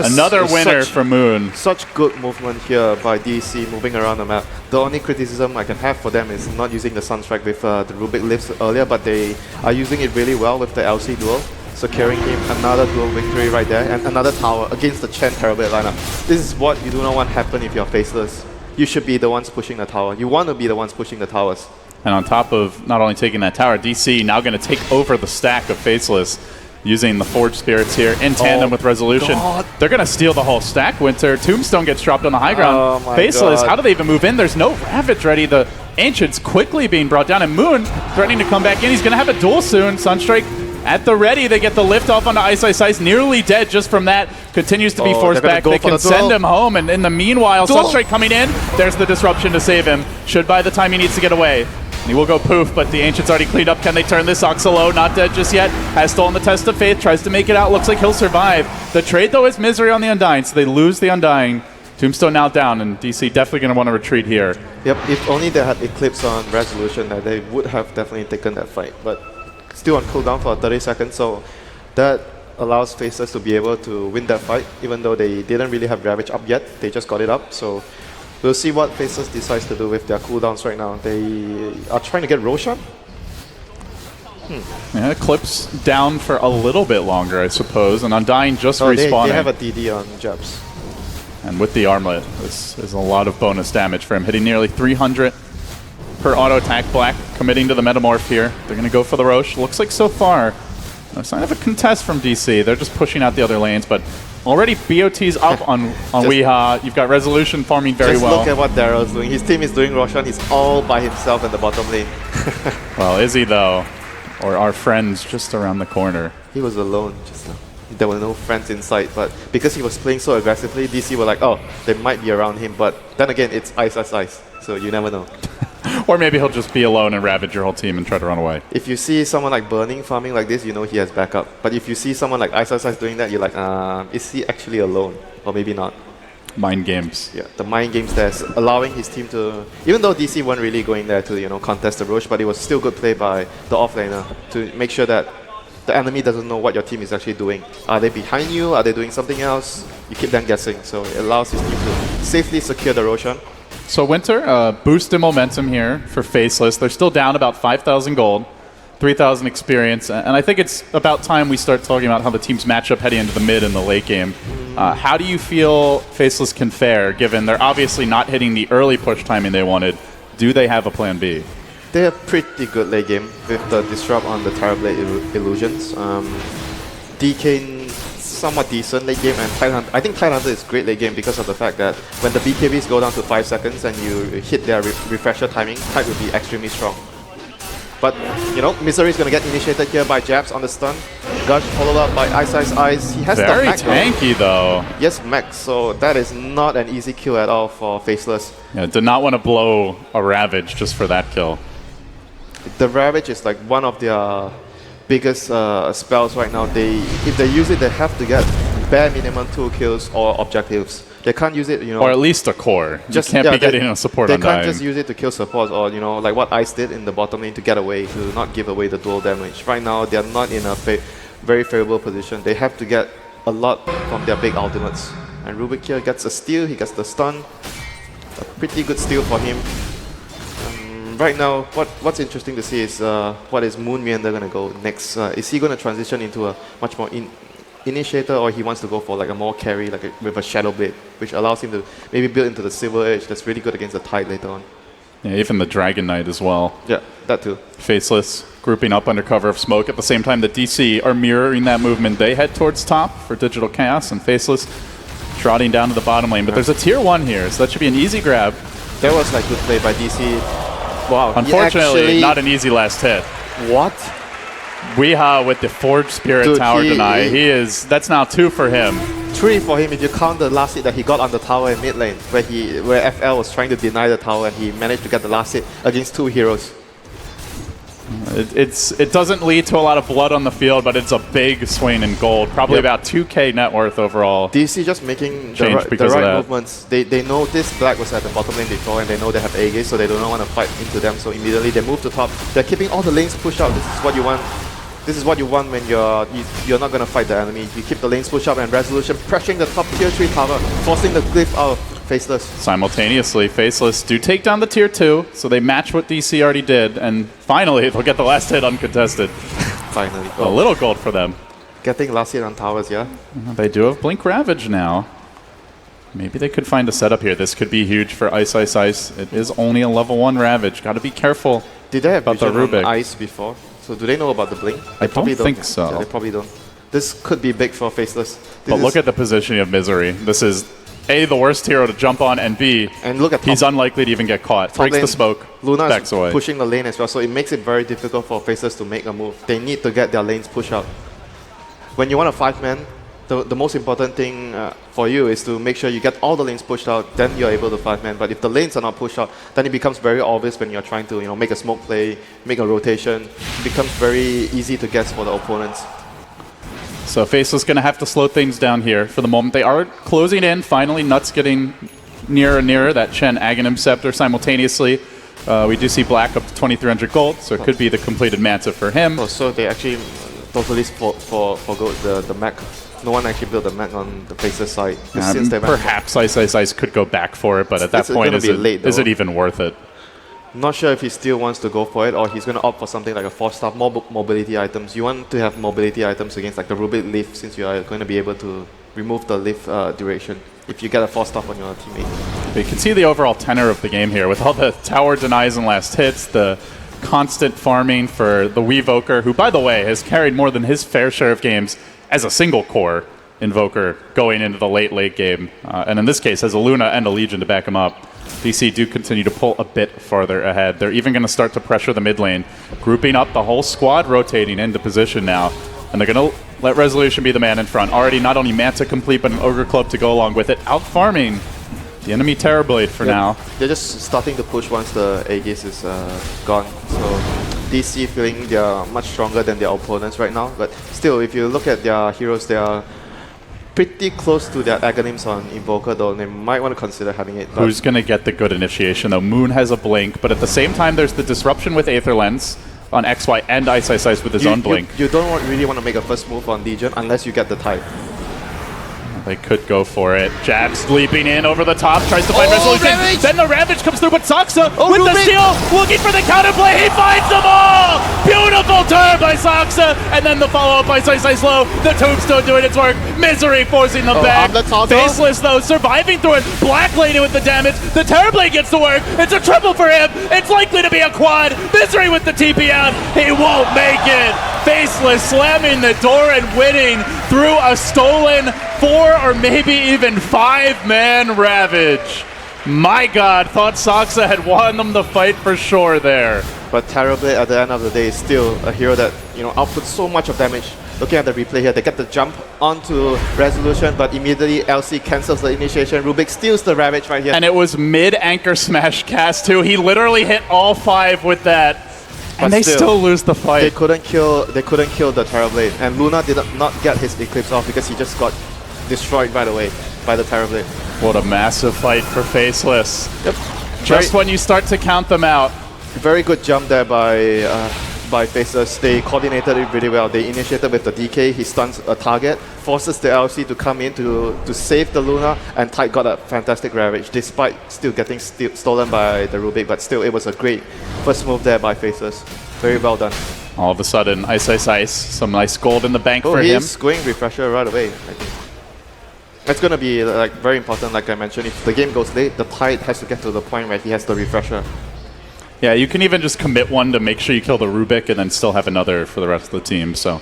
Another winner for Moon. Such good movement here by DC moving around the map. The only criticism I can have for them is not using the Sunstrike with the Rubik lifts earlier, but they are using it really well with the LC duel. Securing him another duel victory right there, and another tower against the Chen Terrorblade lineup. This is what you do not want to happen if you're Faceless. You should be the ones pushing the tower. You want to be the ones pushing the towers. And on top of not only taking that tower, DC now going to take over the stack of Faceless, using the Forge Spirits here in tandem with Resolution. God. They're going to steal the whole stack, Winter. Tombstone gets dropped on the high ground. Faceless, how do they even move in? There's no Ravage ready. The Ancient's quickly being brought down, and Moon threatening to come back in. He's going to have a duel soon. Sunstrike at the ready. They get the lift off onto Ice. Nearly dead just from that. Continues to be forced back. They can send him home, and in the meanwhile, Sunstrike coming in. There's the disruption to save him. Should by the time he needs to get away. He will go poof, but the Ancient's already cleaned up. Can they turn this? Oxalo, not dead just yet. Has stolen the Test of Faith, tries to make it out. Looks like he'll survive. The trade, though, is Misery on the Undying, so they lose the Undying. Tombstone now down, and DC definitely going to want to retreat here. Yep, if only they had Eclipse on Resolution, they would have definitely taken that fight. But still on cooldown for 30 seconds, so that allows Faceless to be able to win that fight, even though they didn't really have Ravage up yet. They just got it up, so we'll see what Faceless decides to do with their cooldowns right now. They are trying to get Roshan. Yeah, Eclipse down for a little bit longer, I suppose, and Undying just respawning. They have a DD on Jabs. And with the armlet, this is a lot of bonus damage for him, hitting nearly 300 per auto attack. Black committing to the Metamorph here. They're going to go for the Roche. Looks like so far, no sign of a contest from DC. They're just pushing out the other lanes, but already BOT's up on Weeha. You've got Resolution farming very well. Just look at what Darrow's doing. His team is doing Roshan. He's all by himself in the bottom lane. Well, is he though? Or our friends just around the corner? He was alone just now. There were no friends in sight, but because he was playing so aggressively, DC were like, oh, they might be around him, but then again, it's Ice, so you never know. Or maybe he'll just be alone and ravage your whole team and try to run away. If you see someone like Burning farming like this, you know he has backup. But if you see someone like Ice doing that, you're like, is he actually alone? Or maybe not. Mind games. Yeah, the mind games there's allowing his team to, even though DC weren't really going there to, contest the Roche, but it was still good play by the offlaner to make sure that the enemy doesn't know what your team is actually doing. Are they behind you? Are they doing something else? You keep them guessing. So it allows his team to safely secure the Roshan. So Winter, boost in momentum here for Faceless. They're still down about 5,000 gold, 3,000 experience, and I think it's about time we start talking about how the teams match up heading into the mid and the late game. How do you feel Faceless can fare, given they're obviously not hitting the early push timing they wanted? Do they have a plan B? They're pretty good late game with the disrupt on the Terrorblade illusions. DK somewhat decent late game, and Tidehunter. I think Tidehunter is great late game because of the fact that when the BKBs go down to 5 seconds and you hit their refresher timing, Tide will be extremely strong. But, you know, Misery is going to get initiated here by jabs on the stun. Gush followed up by Ice Ice Ice. He has very the Mac tanky though. Yes, Mac. So that is not an easy kill at all for Faceless. Yeah, did not want to blow a Ravage just for that kill. The Ravage is like one of their biggest spells right now. If they use it, they have to get bare minimum 2 kills or objectives. They can't use it, you know. Or at least a core. Just, you can't be getting a support on They can't dying. just use it to kill support, or, you know, like what Ice did in the bottom lane to get away, to not give away the dual damage. Right now, they are not in a very favorable position. They have to get a lot from their big ultimates. And Rubik here gets a steal, he gets the stun. A pretty good steal for him. Right now, what's interesting to see is what is Moon Meander going to go next. Is he going to transition into a much more initiator, or he wants to go for like a more carry, like with a Shadow Blade, which allows him to maybe build into the Silver Edge. That's really good against the Tide later on. Yeah, even the Dragon Knight as well. Yeah, that too. Faceless grouping up under cover of smoke. At the same time, the DC are mirroring that movement. They head towards top for Digital Chaos, and Faceless trotting down to the bottom lane. But there's a tier 1 here, so that should be an easy grab. That was like good play by DC. Wow. Unfortunately, not an easy last hit. What? Weeha with the Forge Spirit Dude, tower deny. That's now 2 for him. 3 for him if you count the last hit that he got on the tower in mid lane, where FL was trying to deny the tower and he managed to get the last hit against 2 heroes. It doesn't lead to a lot of blood on the field, but it's a big swing in gold. Probably about 2k net worth overall. DC just making the right movements. They know this Black was at the bottom lane before, and they know they have A gaze, so they do not want to fight into them. So immediately they move to top. They're keeping all the lanes pushed out. This is what you want. This is what you want when you're not going to fight the enemy. You keep the lanes pushed up and Resolution pressuring the top tier 3 tower, forcing the glyph out. Faceless. Simultaneously, Faceless do take down the tier 2, so they match what DC already did, and finally they'll get the last hit uncontested. Finally. A little gold for them. Getting last hit on towers, yeah? They do have Blink Ravage now. Maybe they could find a setup here. This could be huge for Ice Ice Ice. It is only a level 1 Ravage. Got to be careful. Did they have about the vision Rubik on Ice before? So do they know about the Blink? I don't think so. Yeah, they probably don't. This could be big for Faceless. But look at the positioning of Misery. This is A, the worst hero to jump on, and B, and look at he's unlikely to even get caught. Breaks lane, the smoke, Luna backs away. Pushing the lane as well, so it makes it very difficult for Faceless to make a move. They need to get their lanes pushed out. When you want a 5-man, the most important thing for you is to make sure you get all the lanes pushed out, then you're able to 5-man. But if the lanes are not pushed out, then it becomes very obvious when you're trying to make a smoke play, make a rotation. It becomes very easy to guess for the opponents. So Faceless going to have to slow things down here for the moment. They are closing in. Finally, Nuts getting nearer and nearer. That Chen Aghanim Scepter simultaneously. We do see Black up to 2,300 gold, so it could be the completed Manta for him. Oh, so they actually totally forgo the mech. No one actually built the mech on the Faceless side. Perhaps Ice Ice could go back for it, but at that point, is it even worth it? Not sure if he still wants to go for it, or he's going to opt for something like a 4-star, more mobility items. You want to have mobility items against like the Rubik Leaf, since you are going to be able to remove the Leaf duration if you get a 4-star on your teammate. You can see the overall tenor of the game here with all the tower denies and last hits, the constant farming for the Weevoker, who, by the way, has carried more than his fair share of games as a single core Invoker going into the late game. And in this case, has a Luna and a Legion to back him up. DC do continue to pull a bit farther ahead. They're even going to start to pressure the mid lane, grouping up the whole squad, rotating into position now. And they're going to let Resolution be the man in front. Already not only Manta complete, but an Ogre Club to go along with it. Out-farming the enemy Terrorblade for now. They're just starting to push once the Aegis is gone. So DC feeling they're much stronger than their opponents right now. But still, if you look at their heroes, they are pretty close to their Aghanims on Invoker, though. They might want to consider having it. Who's going to get the good initiation, though? Moon has a Blink, but at the same time, there's the disruption with Aether Lens. on XY and Ice with his own blink. You don't really want to make a first move on Legion unless you get the tide. They could go for it. Jabs leaping in over the top, tries to find resolution. Ravage! Then the Ravage comes through, but Soxa with the steal, looking for the counterplay. He finds them all! Beautiful turn by Soxa, and then the follow-up by Slow. The Tombstone doing its work. Misery forcing them back. Faceless, though, surviving through it. Black Lady with the damage. The Terrorblade gets to work. It's a triple for him. It's likely to be a quad. Misery with the TP out. He won't make it. Faceless slamming the door and winning through a stolen 4 or maybe even 5-man Ravage. My God, thought Soxa had won them the fight for sure there. But Terrorblade at the end of the day is still a hero that outputs so much of damage. Looking at the replay here, they get the jump onto Resolution, but immediately LC cancels the initiation. Rubik steals the Ravage right here. And it was mid-anchor smash cast too. He literally hit all 5 with that. And they still lose the fight. They couldn't kill the Terrorblade. And Luna did not get his Eclipse off because he just got destroyed right away by the Terrorblade. What a massive fight for Faceless. Yep. Just when you start to count them out. Very good jump there by Faceless. They coordinated it really well. They initiated with the DK. He stuns a target, forces the LC to come in to save the Luna, and Tide got a fantastic Ravage despite still getting stolen by the Rubik. But still, it was a great first move there by Faceless. Very well done. All of a sudden, Ice. Some nice gold in the bank for him. He's going Refresher right away, I think. It's going to be very important, like I mentioned. If the game goes late, the Tide has to get to the point where he has the Refresher. Yeah, you can even just commit one to make sure you kill the Rubik and then still have another for the rest of the team. So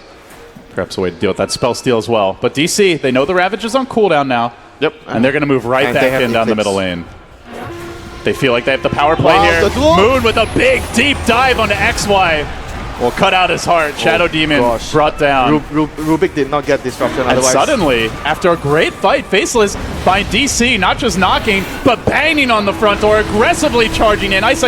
perhaps a way to deal with that spell steal as well. But DC, they know the Ravage is on cooldown now. Yep. And they're going to move right back in down the middle lane. They feel like they have the power play here. Moon with a big, deep dive onto XY. Will cut out his heart. Shadow Demon brought down. Rubik did not get disruption. And suddenly, after a great fight, Faceless by DC, not just knocking, but banging on the front door, aggressively charging in. Ice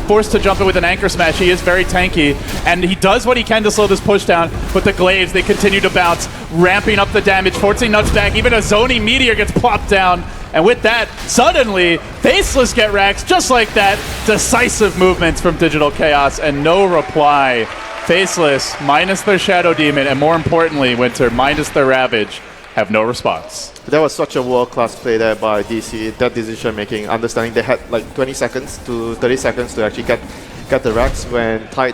forced to jump in with an anchor smash. He is very tanky, and he does what he can to slow this push down, but the Glaives, they continue to bounce, ramping up the damage, forcing nuts back. Even a Zoni Meteor gets plopped down. And with that, suddenly, Faceless get racks just like that. Decisive movements from Digital Chaos and no reply. Faceless, minus their Shadow Demon, and more importantly, Winter, minus their Ravage, have no response. That was such a world-class play there by DC. That decision-making, understanding they had like 20 seconds to 30 seconds to actually get the racks when Tide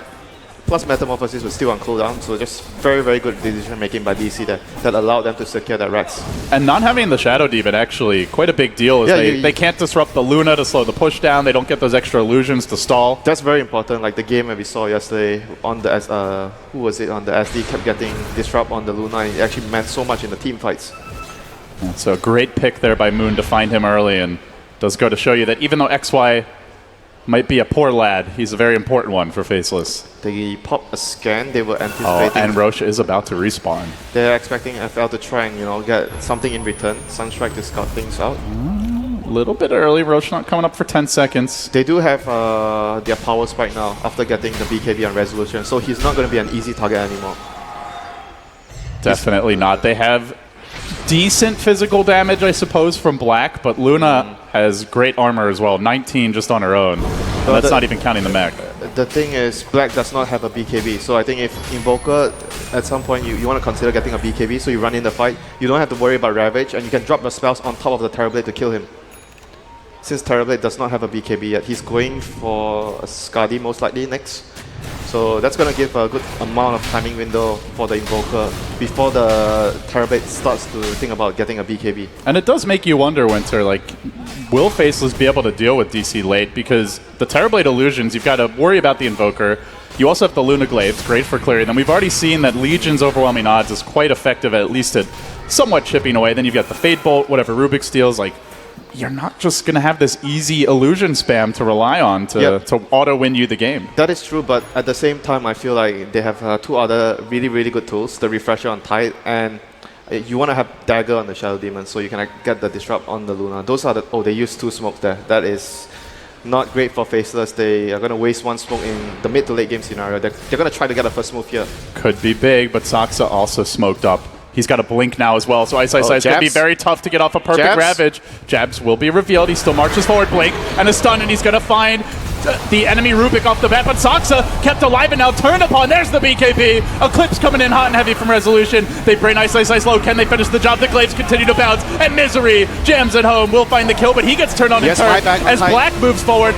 plus Metamorphosis was still on cooldown, so just very, very good decision-making by DC that allowed them to secure that racks. And not having the Shadow Demon actually quite a big deal. Is they can't disrupt the Luna to slow the push down. They don't get those extra illusions to stall. That's very important. Like the game that we saw yesterday on the who was it on the SD kept getting disrupt on the Luna, and it actually meant so much in the team fights. So a great pick there by Moon to find him early, and does go to show you that even though XY might be a poor lad, he's a very important one for Faceless. They popped a scan, they were anticipating. And Roche is about to respawn. They're expecting FL to try and, get something in return. Sunstrike to scout things out. A little bit early, Roche not coming up for 10 seconds. They do have their power spike now after getting the BKB on Resolution, so he's not going to be an easy target anymore. Definitely not. They have decent physical damage, I suppose, from Black, but Luna has great armor as well. 19 just on her own. That's not even counting the mech. The thing is, Black does not have a BKB, so I think if Invoker, at some point, you want to consider getting a BKB, so you run in the fight, you don't have to worry about Ravage, and you can drop the spells on top of the Terrorblade to kill him. Since Terrorblade does not have a BKB yet, he's going for a Skadi most likely next. So that's going to give a good amount of timing window for the Invoker before the Terrorblade starts to think about getting a BKB. And it does make you wonder, Winter, will Faceless be able to deal with DC late? Because the Terrorblade illusions, you've got to worry about the Invoker. You also have the Luna Glaives, great for clearing them. We've already seen that Legion's overwhelming odds is quite effective, at least at somewhat chipping away. Then you've got the Fade Bolt, whatever Rubik steals. You're not just going to have this easy illusion spam to rely on to auto-win you the game. That is true, but at the same time, I feel like they have two other really, really good tools, the Refresher on Tide, and you want to have Dagger on the Shadow Demon so you can get the Disrupt on the Luna. Those are they use 2 smokes there. That is not great for Faceless. They are going to waste 1 smoke in the mid to late game scenario. They're going to try to get a first move here. Could be big, but Soxa also smoked up. He's got a blink now as well, so Ice is going to be very tough to get off a perfect Ravage. Jabs will be revealed. He still marches forward, blink, and a stun, and he's going to find the enemy Rubik off the bat, but Saksa kept alive and now turned upon. There's the BKB. Eclipse coming in hot and heavy from Resolution. They bring ice low. Can they finish the job? The Glaives continue to bounce, and Misery jams it home. Will find the kill, but he gets turned on in turn as Black moves forward.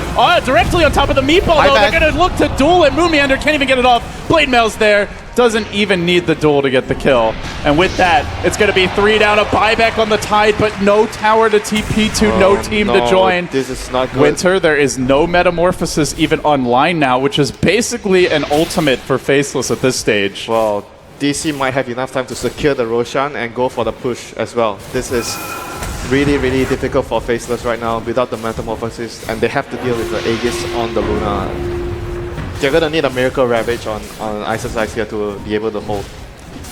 Directly on top of the meatball, though. They're going to look to duel, and Moonmeander can't even get it off. Blade Mail's there. Doesn't even need the duel to get the kill. And with that, it's going to be 3 down, a buyback on the Tide, but no tower to TP to, no team to join. This is not good. Winter, there is no Metamorphosis even online now, which is basically an ultimate for Faceless at this stage. Well, DC might have enough time to secure the Roshan and go for the push as well. This is really, really difficult for Faceless right now without the Metamorphosis, and they have to deal with the Aegis on the Luna. They're going to need a Miracle Ravage on Ice's Ice here to be able to hold.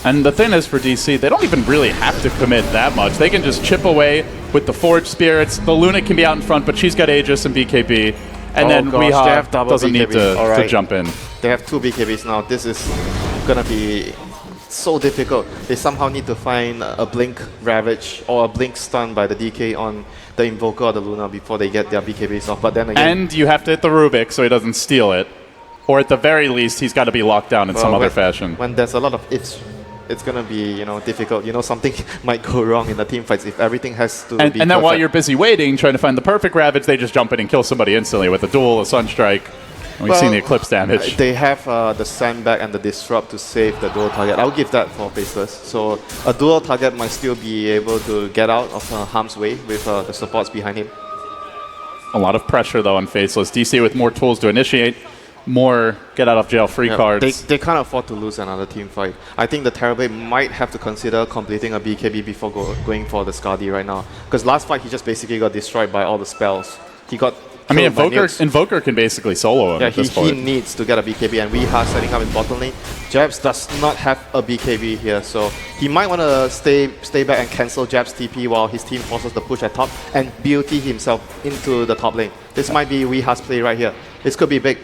And the thing is for DC, they don't even really have to commit that much. They can just chip away with the Forge Spirits. The Luna can be out in front, but she's got Aegis and BKB. And then Weehaw doesn't need to jump in. They have 2 BKBs now. This is going to be so difficult. They somehow need to find a Blink Ravage or a Blink Stun by the DK on the Invoker or the Luna before they get their BKBs off. But then again... And you have to hit the Rubik so he doesn't steal it. Or at the very least, he's got to be locked down in some other fashion. When there's a lot of ifs, it's going to be difficult. Something might go wrong in the team fights if everything has to be And then perfect. while you're busy waiting, trying to find the perfect Ravage, they just jump in and kill somebody instantly with a duel, a Sunstrike. And we've seen the Eclipse damage. They have the Sandbag and the Disrupt to save the dual target. I'll give that for Faceless. So a dual target might still be able to get out of harm's way with the supports behind him. A lot of pressure, though, on Faceless. DC with more tools to initiate. More get-out-of-jail-free cards. They can't afford to lose another team fight. I think the Terrorblade might have to consider completing a BKB before going for the Skadi right now. Because last fight, he just basically got destroyed by all the spells. He got Invoker can basically solo him at this point. He needs to get a BKB, and Weehaw setting up in bottom lane. Jabs does not have a BKB here, so he might want to stay back and cancel Jabs TP while his team forces the push at top and BOT himself into the top lane. This might be Weehaw's play right here. This could be big.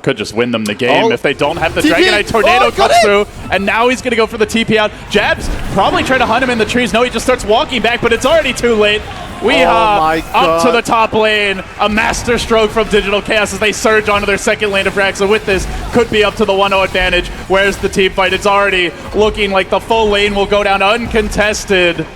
Could just win them the game if they don't have the Dragonite Tornado comes through. And now he's going to go for the TP out. Jabs probably trying to hunt him in the trees. No, he just starts walking back, but it's already too late. Weehaw up to the top lane. A master stroke from Digital Chaos as they surge onto their second lane of Rax. So with this, could be up to the 1-0 advantage. Where's the team fight? It's already looking like the full lane will go down uncontested.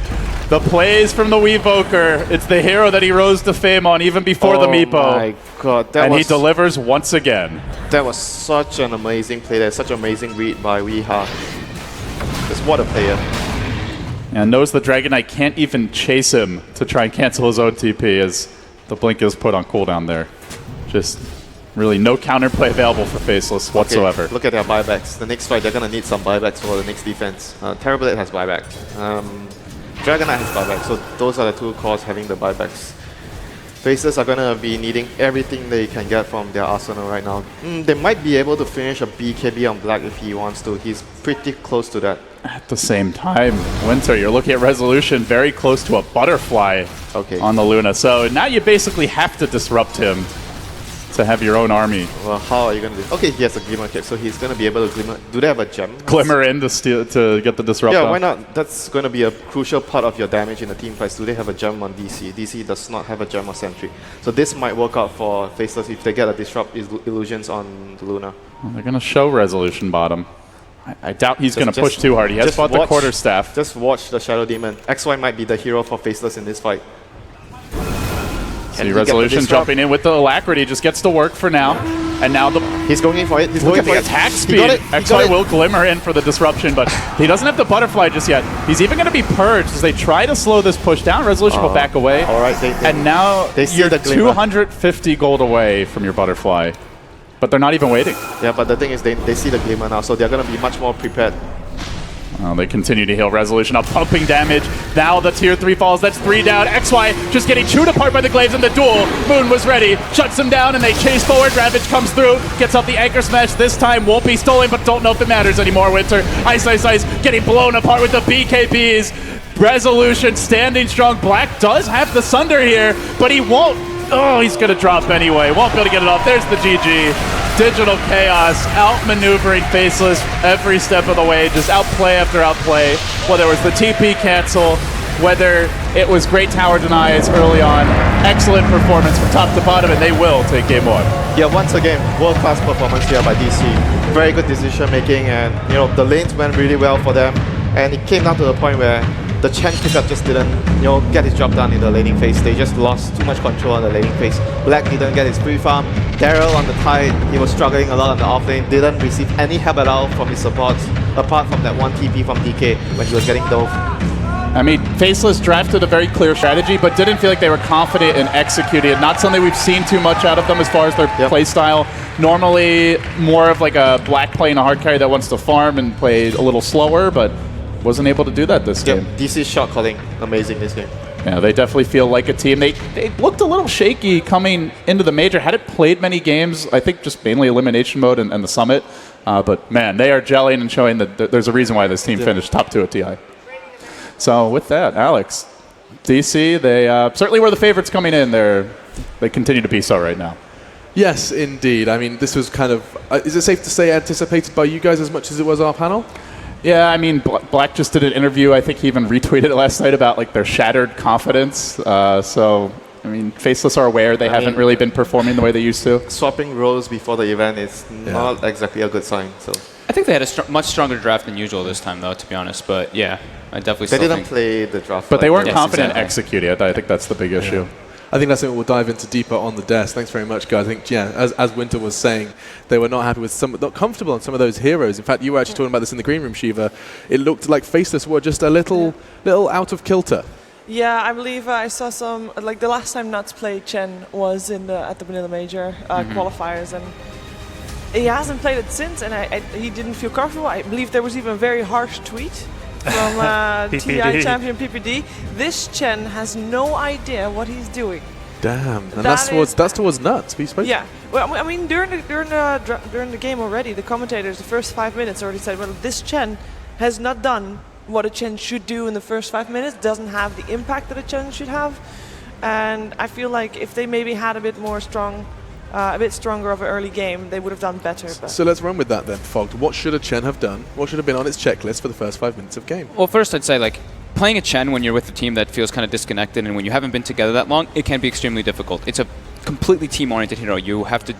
The plays from the Weevoker. It's the hero that he rose to fame on even before the Meepo. Oh my god. He delivers once again. That was such an amazing play there. Such an amazing read by Weehaw. Just what a player. And knows the Dragonite can't even chase him to try and cancel his own TP as the Blink is put on cooldown there. Just really no counterplay available for Faceless whatsoever. Look at their buybacks. The next fight, they're going to need some buybacks for the next defense. Terrorblade has buyback. Dragonite has buyback, so those are the 2 cores having the buybacks. Faceless are going to be needing everything they can get from their arsenal right now. They might be able to finish a BKB on Black if he wants to. He's pretty close to that. At the same time, Winter, you're looking at Resolution very close to a Butterfly on the Luna. So now you basically have to disrupt him to have your own army. Well, how are you going to do? Okay, he has a Glimmer Cape, so he's going to be able to Glimmer. Do they have a gem? Glimmer in to get the disrupt Yeah, on. why not? That's going to be a crucial part of your damage in the team fights. Do they have a gem on DC? DC does not have a gem or Sentry. So this might work out for Faceless if they get a disrupt illusions on the Luna. Well, they're going to show Resolution bottom. I doubt he's going to push too hard. He has bought the Quarterstaff. Just watch the Shadow Demon. XY might be the hero for Faceless in this fight. See Resolution jumping in with the Alacrity, just gets to work for now. And now he's going in for it. He's look going at for the it. attack speed. XY will Glimmer in for the disruption, but he doesn't have the Butterfly just yet. He's even going to be purged as they try to slow this push down. Resolution will back away. All right, and now they see you're the 250 gold away from your Butterfly. But they're not even waiting. Yeah, but the thing is they see the Glimmer now, so they're going to be much more prepared. They continue to heal Resolution up, pumping damage. Now the tier 3 falls. That's 3 down. XY just getting chewed apart by the Glaives in the duel. Moon was ready, shuts him down, and they chase forward. Ravage comes through, gets up the Anchor Smash. This time won't be stolen, but don't know if it matters anymore, Winter. Ice getting blown apart with the BKBs. Resolution standing strong. Black does have the Sunder here, but he won't. Oh, he's going to drop anyway. Won't be able to get it off. There's the GG. Digital Chaos outmaneuvering Faceless every step of the way. Just outplay after outplay. Whether it was the TP cancel, whether it was great tower denies early on. excellent performance from top to bottom, and they will take game one. Yeah, once again, world-class performance here by DC. Very good decision making, and the lanes went really well for them. And it came down to the point where the Chen pickup just didn't, get his job done in the laning phase. They just lost too much control on the laning phase. Black didn't get his free farm. Daryl on the tide, he was struggling a lot on the off lane. Didn't receive any help at all from his supports, apart from that one TP from DK when he was getting dove. I mean, Faceless drafted a very clear strategy, but didn't feel like they were confident in executing it. Not something we've seen too much out of them as far as their play style. Normally, more of like a Black playing a hard carry that wants to farm and play a little slower, but wasn't able to do that this game. DC's shot calling, amazing this game. Yeah, they definitely feel like a team. They looked a little shaky coming into the major. Hadn't played many games, I think just mainly elimination mode and the summit. But man, they are gelling and showing that there's a reason why this team finished top 2 at TI. So with that, Alex, DC, they certainly were the favorites coming in. They continue to be so right now. Yes, indeed. I mean, this was kind of, is it safe to say anticipated by you guys as much as it was our panel? Yeah, I mean, Black just did an interview. I think he even retweeted it last night about like their shattered confidence. So, I mean, Faceless are aware they haven't really been performing the way they used to. Swapping roles before the event is not exactly a good sign. So I think they had a much stronger draft than usual this time, though, to be honest. But yeah, I definitely they still didn't think play the draft. But they weren't Yes, confident exactly. executing it. I think that's the big issue. I think that's something we'll dive into deeper on the desk. Thanks very much, guys. I think, as Winter was saying, they were not happy with not comfortable on some of those heroes. In fact, you were actually talking about this in the green room, Shiva. It looked like Faceless were just a little out of kilter. Yeah, I believe I saw some, like the last time Nuts played Chen was at the Vanilla Major qualifiers, and he hasn't played it since, and he didn't feel comfortable. I believe there was even a very harsh tweet from TI champion PPD. This Chen has no idea what he's doing. Damn, and that's towards Nuts. Yeah, well, I mean during the game already, the commentators the first 5 minutes already said, well, this Chen has not done what a Chen should do in the first 5 minutes. Doesn't have the impact that a Chen should have, and I feel like if they maybe had a bit stronger of an early game, they would have done better. But So let's run with that then, Fogged. What should a Chen have done? What should have been on its checklist for the first 5 minutes of game? Well, first I'd say, like, playing a Chen when you're with a team that feels kind of disconnected and when you haven't been together that long, it can be extremely difficult. It's a completely team-oriented hero. You have to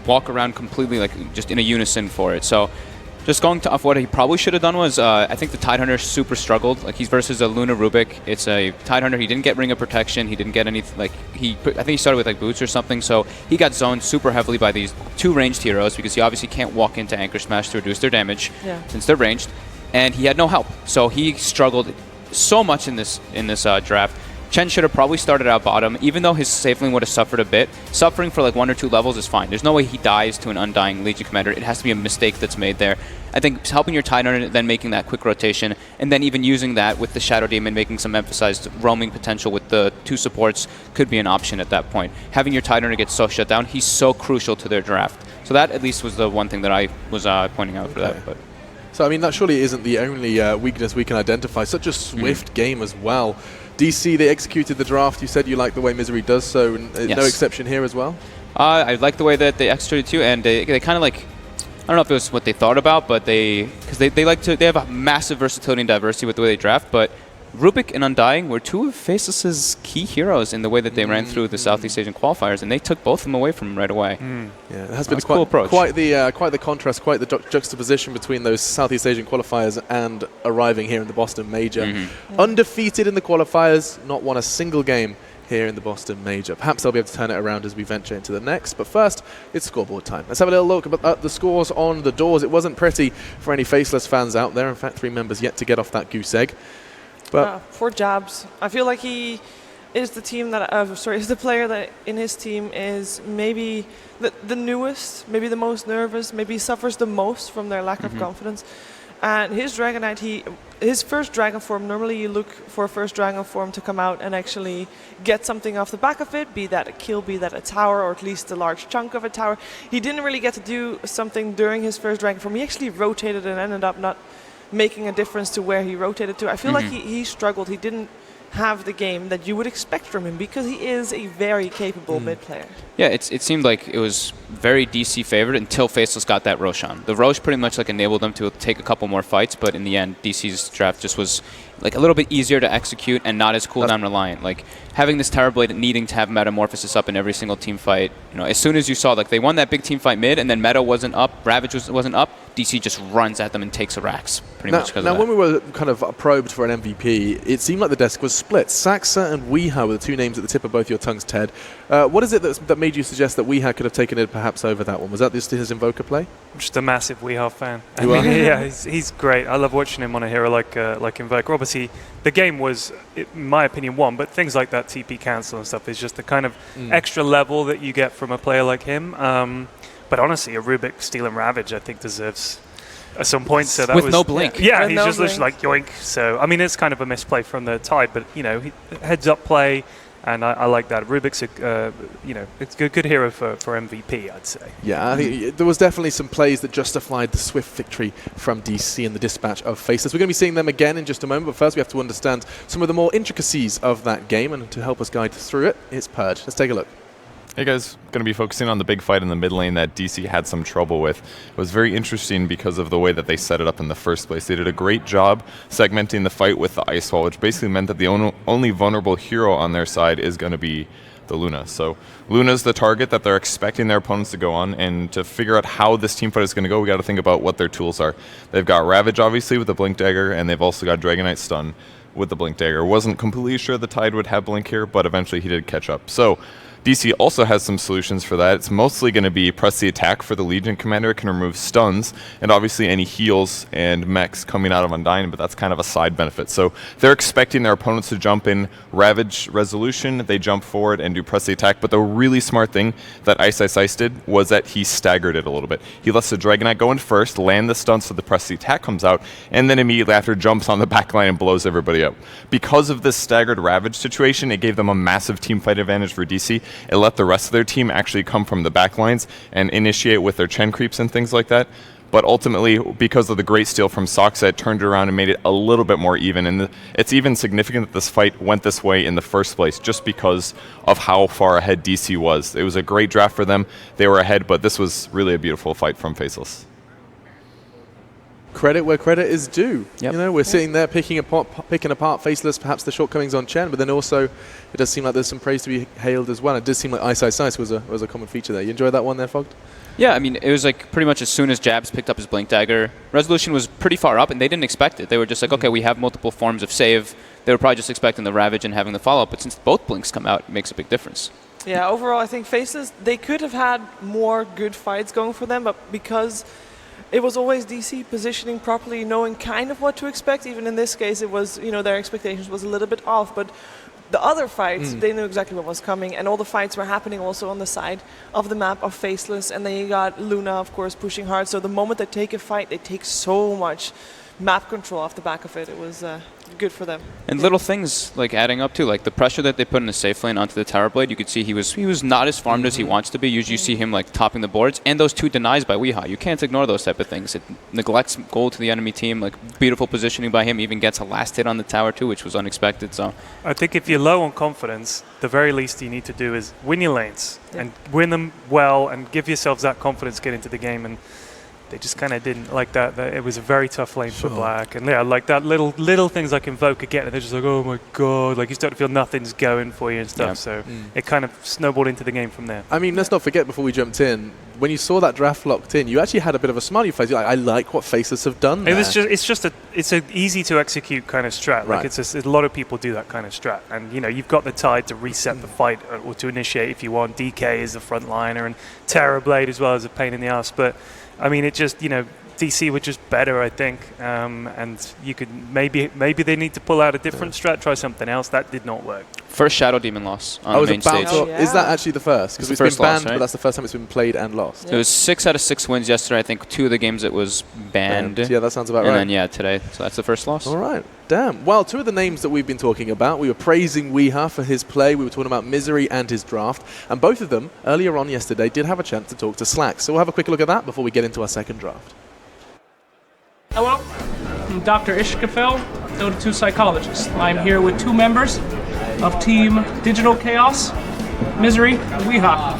walk around completely, like, just in a unison for it. So just going off what he probably should have done was, I think the Tidehunter super struggled. Like, he's versus a Luna Rubik. It's a Tidehunter. He didn't get Ring of Protection. He didn't get any, I think he started with, like, boots or something. So he got zoned super heavily by these 2 ranged heroes because he obviously can't walk into Anchor Smash to reduce their damage since they're ranged. And he had no help. So he struggled so much in this draft. Chen should have probably started out bottom, even though his safe lane would have suffered a bit. Suffering for like 1 or 2 levels is fine. There's no way he dies to an Undying Legion Commander. It has to be a mistake that's made there. I think helping your Tidehunter, then making that quick rotation, and then even using that with the Shadow Demon, making some emphasized roaming potential with the 2 supports could be an option at that point. Having your Tidehunter get so shut down, he's so crucial to their draft. So that at least was the one thing that I was pointing out for that. But. So, I mean, that surely isn't the only weakness we can identify. Such a swift game as well. DC, they executed the draft. You said you like the way Misery does so, and no exception here as well? I like the way that they executed too, and they kind of like, I don't know if it was what they thought about, but they have a massive versatility and diversity with the way they draft, but Rubik and Undying were 2 of Faceless's key heroes in the way that they ran through the Southeast Asian qualifiers, and they took both of them away from him right away. Yeah, it has been cool approach. Quite the contrast, quite the juxtaposition between those Southeast Asian qualifiers and arriving here in the Boston Major. Undefeated in the qualifiers, not won a single game here in the Boston Major. Perhaps they'll be able to turn it around as we venture into the next, but first, it's scoreboard time. Let's have a little look at the scores on the doors. It wasn't pretty for any Faceless fans out there. In fact, 3 members yet to get off that goose egg. But 4 jabs. I feel like he is the team that is the player that in his team is maybe the newest, maybe the most nervous, maybe suffers the most from their lack of confidence. And his Dragon Knight, his first Dragon form, normally you look for a first Dragon form to come out and actually get something off the back of it, be that a kill, be that a tower, or at least a large chunk of a tower. He didn't really get to do something during his first Dragon form. He actually rotated and ended up not making a difference to where he rotated to. I feel like he struggled. He didn't have the game that you would expect from him because he is a very capable mid player. Yeah, it seemed like it was very DC favored until Faceless got that Roshan. The Rosh pretty much like enabled them to take a couple more fights, but in the end, DC's draft just was like a little bit easier to execute and not as cooldown reliant. Like having this Terrorblade needing to have Metamorphosis up in every single team fight. You know, as soon as you saw like they won that big team fight mid and then Meta wasn't up, Ravage wasn't up, DC just runs at them and takes a Rax pretty much because of that. Now, when we were kind of probed for an MVP, it seemed like the desk was split. Saxa and Weeha were the two names at the tip of both your tongues, Ted. What is it that made you suggest that Weeha could have taken it perhaps over that one? Was that just his Invoker play? I'm just a massive Weeha fan. You are? Yeah, he's great. I love watching him on a hero like Invoker. Obviously, the game was, in my opinion, won, but things like that TP cancel and stuff is just the kind of extra level that you get from a player like him. But honestly, a Rubik stealing Ravage, I think, deserves some points. So that with was no blink. Yeah, With he's no just literally like yoink. So I mean, it's kind of a misplay from the Tide, but you know, heads up play. And I like that. Rubik's it's a good hero for MVP, I'd say. Yeah, I think there was definitely some plays that justified the swift victory from DC and the dispatch of Faceless. We're going to be seeing them again in just a moment, but first we have to understand some of the more intricacies of that game, and to help us guide through it, it's Purge. Let's take a look. Hey guys, going to be focusing on the big fight in the mid lane that DC had some trouble with. It was very interesting because of the way that they set it up in the first place. They did a great job segmenting the fight with the Ice Wall, which basically meant that the only vulnerable hero on their side is going to be the Luna. So Luna's the target that they're expecting their opponents to go on, and to figure out how this team fight is going to go, we got to think about what their tools are. They've got Ravage, obviously, with the Blink Dagger, and they've also got Dragon Knight Stun with the Blink Dagger. Wasn't completely sure the Tide would have Blink here, but eventually he did catch up. So DC also has some solutions for that. It's mostly going to be press the attack for the Legion Commander. It can remove stuns and obviously any heals and mechs coming out of Undying, but that's kind of a side benefit. So they're expecting their opponents to jump in Ravage Resolution. They jump forward and do press the attack, but the really smart thing that Ice did was that he staggered it a little bit. He lets the Dragon Knight go in first, land the stun so the press the attack comes out, and then immediately after jumps on the backline and blows everybody up. Because of this staggered Ravage situation, it gave them a massive team fight advantage for DC. It let the rest of their team actually come from the back lines and initiate with their Chen creeps and things like that. But ultimately, because of the great steal from Soxa, it turned it around and made it a little bit more even. And it's even significant that this fight went this way in the first place, just because of how far ahead DC was. It was a great draft for them. They were ahead, but this was really a beautiful fight from Faceless. Credit where credit is due. Yep. You know, we're sitting there picking apart Faceless, perhaps the shortcomings on Chen, but then also it does seem like there's some praise to be hailed as well. It does seem like Ice was a common feature there. You enjoyed that one there, Fogged? Yeah, I mean, it was like pretty much as soon as Jabs picked up his Blink Dagger, Resolution was pretty far up, and they didn't expect it. They were just like, okay, we have multiple forms of save. They were probably just expecting the Ravage and having the follow-up, but since both Blinks come out, it makes a big difference. Yeah, overall, I think Faceless, they could have had more good fights going for them, but because it was always DC positioning properly, knowing kind of what to expect. Even in this case, it was, their expectations was a little bit off. But the other fights, they knew exactly what was coming. And all the fights were happening also on the side of the map of Faceless. And then you got Luna, of course, pushing hard. So the moment they take a fight, they take so much map control off the back of it. It was good for them. And little things like adding up too, like the pressure that they put in the safe lane onto the Terrorblade, you could see he was not as farmed as he wants to be. Usually you see him like topping the boards, and those two denies by Weeha. You can't ignore those type of things. It neglects gold to the enemy team, like beautiful positioning by him, even gets a last hit on the tower too, which was unexpected. So I think if you're low on confidence, the very least you need to do is win your lanes and win them well and give yourselves that confidence get into the game. And they just kind of didn't like that. It was a very tough lane for Black. And yeah, like that little things like Invoke again, and they're just like, oh my god, like you start to feel nothing's going for you and stuff. Yeah. So it kind of snowballed into the game from there. I mean, let's not forget before we jumped in, when you saw that draft locked in, you actually had a bit of a smiley face. You're like, I like what Faceless have done there. It's an easy to execute kind of strat. Like a lot of people do that kind of strat. And you've got the Tide to reset the fight or to initiate if you want. DK is the frontliner and Terrorblade as well as a pain in the ass. But I mean, it just, DC were just better, I think. And you could maybe they need to pull out a different strat, try something else. That did not work. First Shadow Demon loss on the main stage. Is that actually the first? Because it's been banned, but that's the first time it's been played and lost. It was 6 out of 6 wins yesterday. I think 2 of the games it was banned. Yeah, that sounds about right. And then, today. So that's the first loss. All right. Damn. Well, 2 of the names that we've been talking about, we were praising Weeha for his play. We were talking about Misery and his draft. And both of them, earlier on yesterday, did have a chance to talk to Slack. So we'll have a quick look at that before we get into our second draft. Hello, I'm Dr. Ishkafel, Dota 2 psychologist. I'm here with 2 members of Team Digital Chaos, Misery, and Weeha.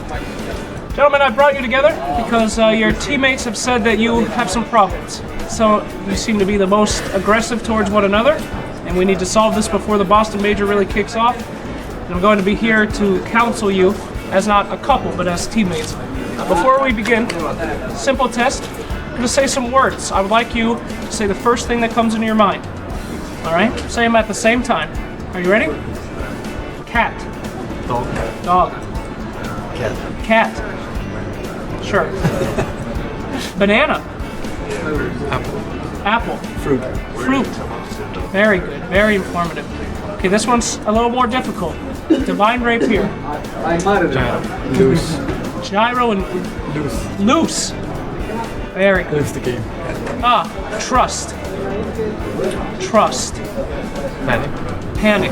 Gentlemen, I brought you together because your teammates have said that you have some problems. So you seem to be the most aggressive towards one another, and and we need to solve this before the Boston Major really kicks off. And I'm going to be here to counsel you as not a couple, but as teammates. Before we begin, simple test. I'm going to say some words. I would like you to say the first thing that comes into your mind. All right? Say them at the same time. Are you ready? Cat. Dog. Dog. Cat. Cat. Sure. Banana. Apple. Apple. Fruit. Fruit. Very good. Very informative. Okay, this one's a little more difficult. Divine Rapier. Gyro. Loose. Gyro and Loose. loose. Very good. Lose the game. Trust. Trust. Panic. Panic.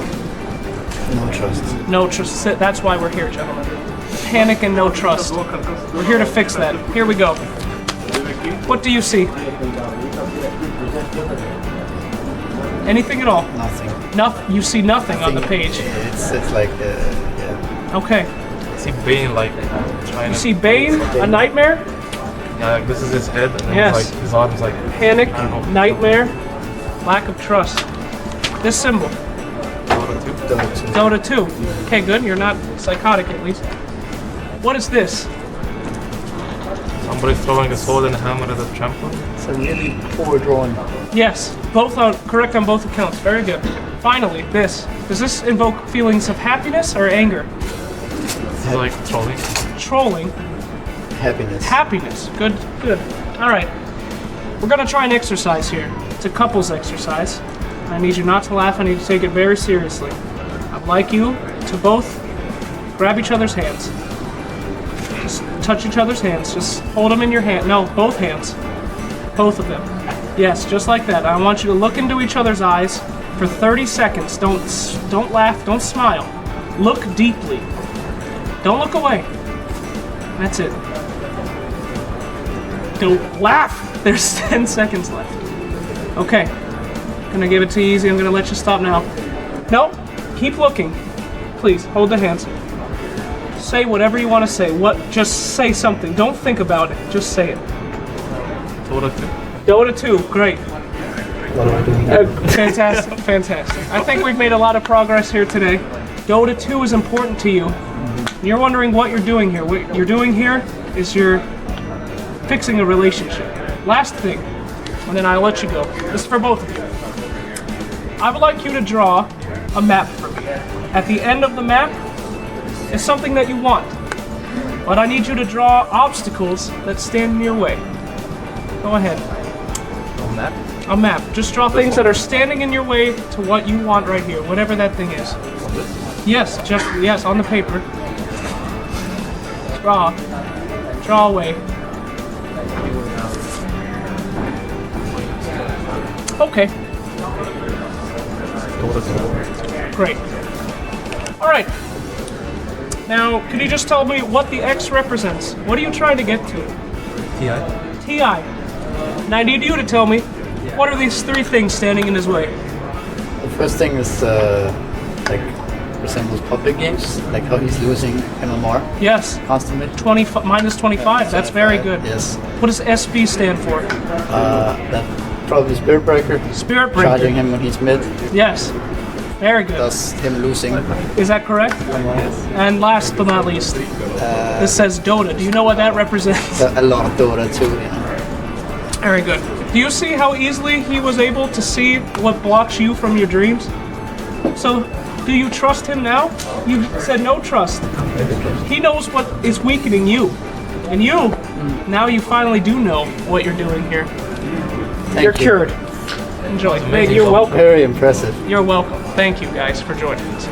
No trust. No trust. That's why we're here, gentlemen. Panic and no trust. We're here to fix that. Here we go. What do you see? Anything at all? Nothing. You see nothing on the page. It's like, yeah. Okay. I see Bane like trying You to. see Bane, a nightmare, Yeah, like this is his head, and then Yes. it's like his arms like. panic, I don't know. nightmare, lack of trust. This symbol, Dota 2. Okay, good. You're not psychotic at least. What is this? Somebody throwing the sword and hammer at the trampoline. It's a really poor drawing. Yes, both on correct on both accounts. Very good. Finally, this. Does this invoke feelings of happiness or anger? This is like trolling. Trolling. Happiness. Happiness. Good, good. All right. We're going to try an exercise here. It's a couples exercise. I need you not to laugh. I need you to take it very seriously. I'd like you to both grab each other's hands. Just touch each other's hands. Just hold them in your hand. No, both hands. Both of them. Yes, just like that. I want you to look into each other's eyes for 30 seconds. Don't laugh. Don't smile. Look deeply. Don't look away. That's it. Don't laugh. There's 10 seconds left. Okay. Gonna give it to you easy. I'm gonna let you stop now. No, keep looking. Please, hold the hands. Say whatever you want to say. Just say something. Don't think about it. Just say it. Dota 2. Dota 2, great. What are we doing? Fantastic, fantastic. I think we've made a lot of progress here today. Dota 2 is important to you. You're wondering what you're doing here. What you're doing here is you're fixing a relationship. Last thing, and then I'll let you go. This is for both of you. I would like you to draw a map for me. At the end of the map is something that you want, but I need you to draw obstacles that stand in your way. Go ahead. A map. A map. Just draw things that are standing in your way to what you want right here, whatever that thing is. Yes, yes, on the paper. Draw away. Okay. Great. All right. Now, could you just tell me what the X represents? What are you trying to get to? TI. TI. Now I need you to tell me, what are these three things standing in his way? The first thing is like resembles public games, like how he's losing MMR Yes. constantly. Minus 25. That's very good. Yes. What does SB stand for? That probably Spirit Breaker. Spirit Breaker. Charging him when he's mid. Yes. Very good. Thus him losing Is that correct? MMR. And last but not least, this says Dota. Do you know what that represents? A lot of Dota too, yeah. Very good. Do you see how easily he was able to see what blocks you from your dreams? So, do you trust him now? You said no trust. He knows what is weakening you. And you, now you finally do know what you're doing here. Thank You're you. cured. Enjoy. You're welcome. Very impressive. You're welcome. Thank you guys for joining us.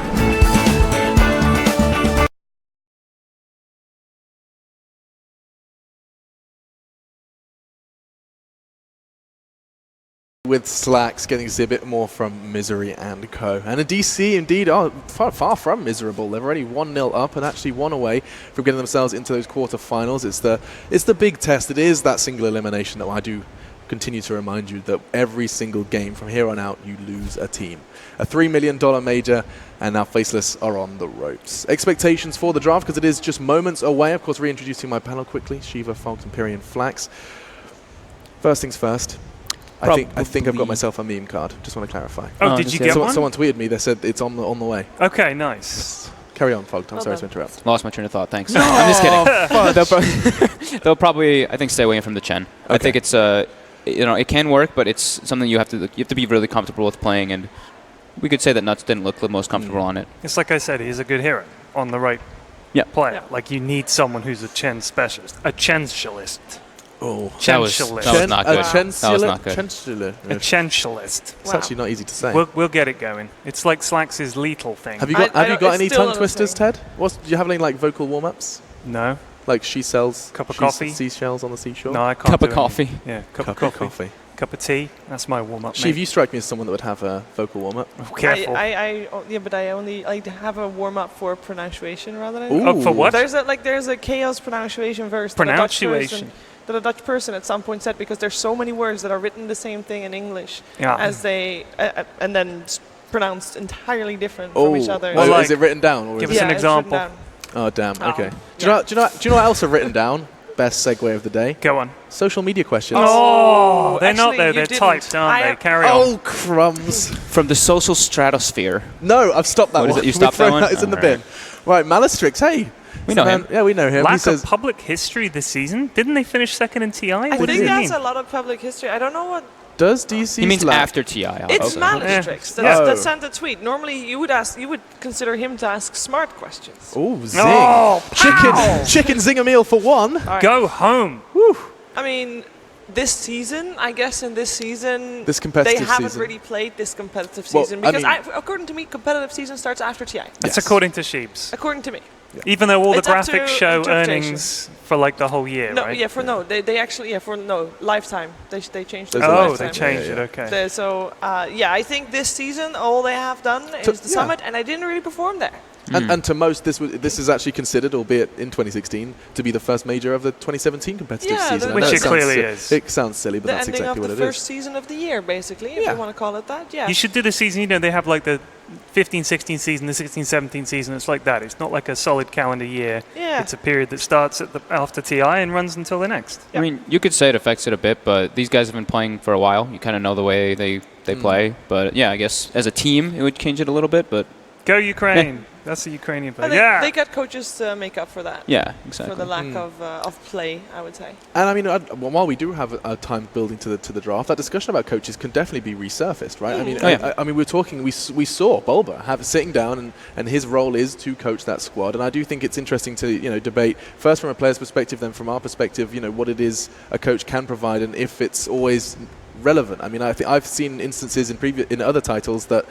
With Slacks getting to see a bit more from Misery and Co. And a DC indeed are far from miserable. They're already 1-0 up and actually 1 away from getting themselves into those quarterfinals. It's the big test. It is that single elimination that I do continue to remind you that every single game from here on out you lose a team. A $3 million major, and now Faceless are on the ropes. Expectations for the draft, because it is just moments away. Of course, reintroducing my panel quickly. Shiva, Fox, Empyrean, Flax. First things first. I think I've got myself a meme card. Just want to clarify. Oh, did you get one? Someone tweeted me. They said it's on the way. Okay, nice. Carry on, Fogged. I'm sorry to interrupt. Lost my train of thought. Thanks. I'm just kidding. They'll probably, I think, stay away from the Chen. Okay. I think it's it can work, but it's something you have to be really comfortable with playing, and we could say that Nuts didn't look the most comfortable on it. It's like I said, he's a good hero on the right player. Yeah. Like you need someone who's a Chen specialist, a Chencialist. Oh, that was not good. That was not good. A Chencialist. It's actually not easy to say. We'll get it going. It's like Slax's lethal thing. Have you got any tongue twisters, Ted? Do you have any like vocal warm-ups? No. Like she sells cup of coffee, seashells on the seashore. No, I can't. Cup of coffee. Yeah, cup of coffee. Cup of tea. That's my warm-up. Sheev, you strike me as someone that would have a vocal warm-up. Oh, careful. But I only like to have a warm-up for pronunciation rather than. For what? There's a chaos pronunciation verse. Pronunciation. That a Dutch person at some point said, because there's so many words that are written the same thing in English as they and then pronounced entirely different from each other. Well, is it written down? Or give us an example. Oh damn. Okay. Do you know what else are written down? Best segue of the day. Go on. Social media questions. Oh, they're not there. They're typed, aren't they? Carry on. Oh crumbs! From the social stratosphere. No, I've stopped that one. Is it? You stopped that one? It's in the bin. Right, Malastrix. Hey. We know him. Yeah, we know him. Lack of public history this season. Didn't they finish second in TI? I think that's a lot of public history. I don't know what. Does DC? He means after TI. It's Malastrix that sent a tweet. Normally, you would consider him to ask smart questions. Oh, zing! Chicken zinger meal for one. Right. Go home. Whew. I mean, this season, I guess this competitive they haven't season. really played this competitive season because according to me, competitive season starts after TI. That's according to Sheebs. According to me. Yeah. Even though all the graphics show earnings for like the whole year, no, right? They actually for lifetime. They changed it. They changed it. Okay. I think this season all they have done is the summit, and I didn't really perform there. And to most, this is actually considered, albeit in 2016, to be the first major of the 2017 competitive season. Which it clearly is. It sounds silly, but that's exactly what it is. The ending of the first season of the year, basically, if you want to call it that. Yeah. You should do the season. They have like the 15-16 season, the 16-17 season. It's like that. It's not like a solid calendar year. Yeah. It's a period that starts after TI and runs until the next. I mean, you could say it affects it a bit, but these guys have been playing for a while. You kind of know the way they play. But yeah, I guess as a team, it would change it a little bit. But go Ukraine! That's the Ukrainian player. They got coaches to make up for that. Yeah, exactly. For the lack of play, I would say. And I mean, while we do have a time building to the draft, that discussion about coaches can definitely be resurfaced, right? I mean, we're talking. We saw Bulba sitting down, and his role is to coach that squad. And I do think it's interesting to debate first from a player's perspective, then from our perspective, what it is a coach can provide, and if it's always relevant. I mean, I think I've seen instances in other titles that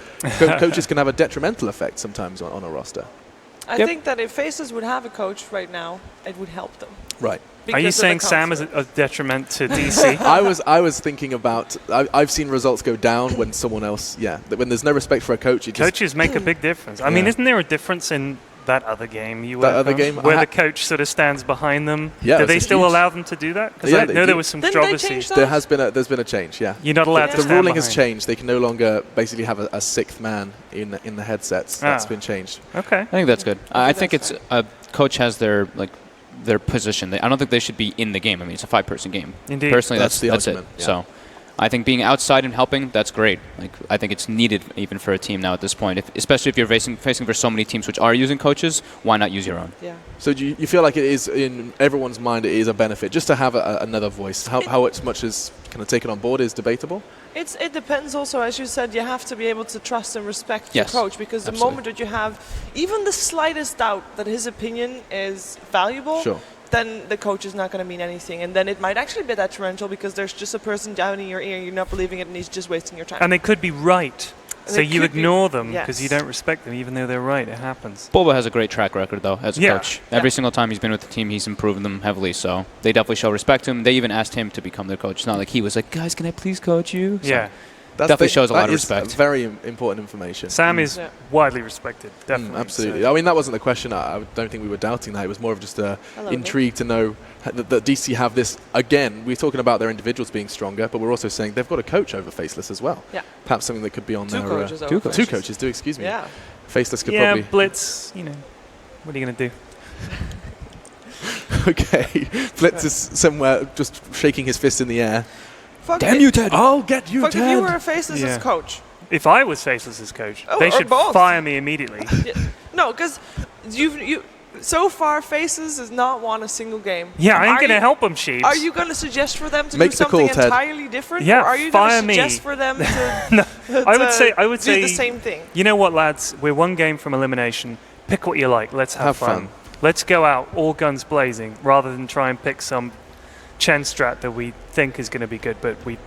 coaches can have a detrimental effect sometimes on a roster. I think that if Faceless would have a coach right now, it would help them. Right. Are you saying Sam is a detriment to DC? I was thinking about. I've seen results go down when someone else. Yeah, when there's no respect for a coach. Coaches make a big difference. I mean, isn't there a difference in that other game where the coach sort of stands behind them? Yeah, do they still allow them to do that? Because I know there was some controversy. There's been a change. Yeah, you're not allowed to. The ruling has changed. They can no longer basically have a sixth man in the headsets. That's been changed. Okay, I think that's good. I think it's a coach has their position. I don't think they should be in the game. I mean, it's a 5-person game. Indeed, personally, that's it. Yeah. So. I think being outside and helping, that's great. I think it's needed even for a team now at this point. Especially if you're facing for so many teams which are using coaches, why not use your own? Yeah. So do you feel like it is, in everyone's mind, it is a benefit just to have another voice? How much is kind of taken on board is debatable? It depends also, as you said, you have to be able to trust and respect your coach, because the moment that you have even the slightest doubt that his opinion is valuable, then the coach is not going to mean anything, and then it might actually be detrimental because there's just a person down in your ear, you're not believing it, and he's just wasting your time. And they could be right. So you ignore them because you don't respect them, even though they're right. It happens. Bulba has a great track record, though, as a coach. Every single time he's been with the team, he's improved them heavily. So they definitely show respect to him. They even asked him to become their coach. It's not like he was like, guys, can I please coach you? So definitely shows a lot of respect. That's very important information. Sam is widely respected, definitely. Absolutely. I mean, that wasn't the question. I don't think we were doubting that. It was more of just intrigue to know that DC have this. Again, we're talking about their individuals being stronger, but we're also saying they've got a coach over Faceless as well. Yeah. Perhaps something that could be on two their... coaches two coaches, excuse me. Yeah. Faceless could probably... Yeah, Blitz, what are you going to do? Okay. Blitz is somewhere just shaking his fist in the air. Fuck Damn it. you, Ted! I'll get you, Fuck Ted! if you were a Faceless Yeah. coach. If I was Faceless' coach, Oh, they or should both. fire me immediately. No, because you so far Faceless has not won a single game. Yeah, I ain't Are gonna you- help them, Sheebs. Are you going to suggest for them to Make do the call, something Ted. entirely different? Yeah, or are you going fire to me. suggest for them to, No, I would to say do the same thing? You know what, lads? We're one game from elimination. Pick what you like. Let's have fun. Let's go out all guns blazing rather than try and pick some Chen strat that we think is going to be good, but we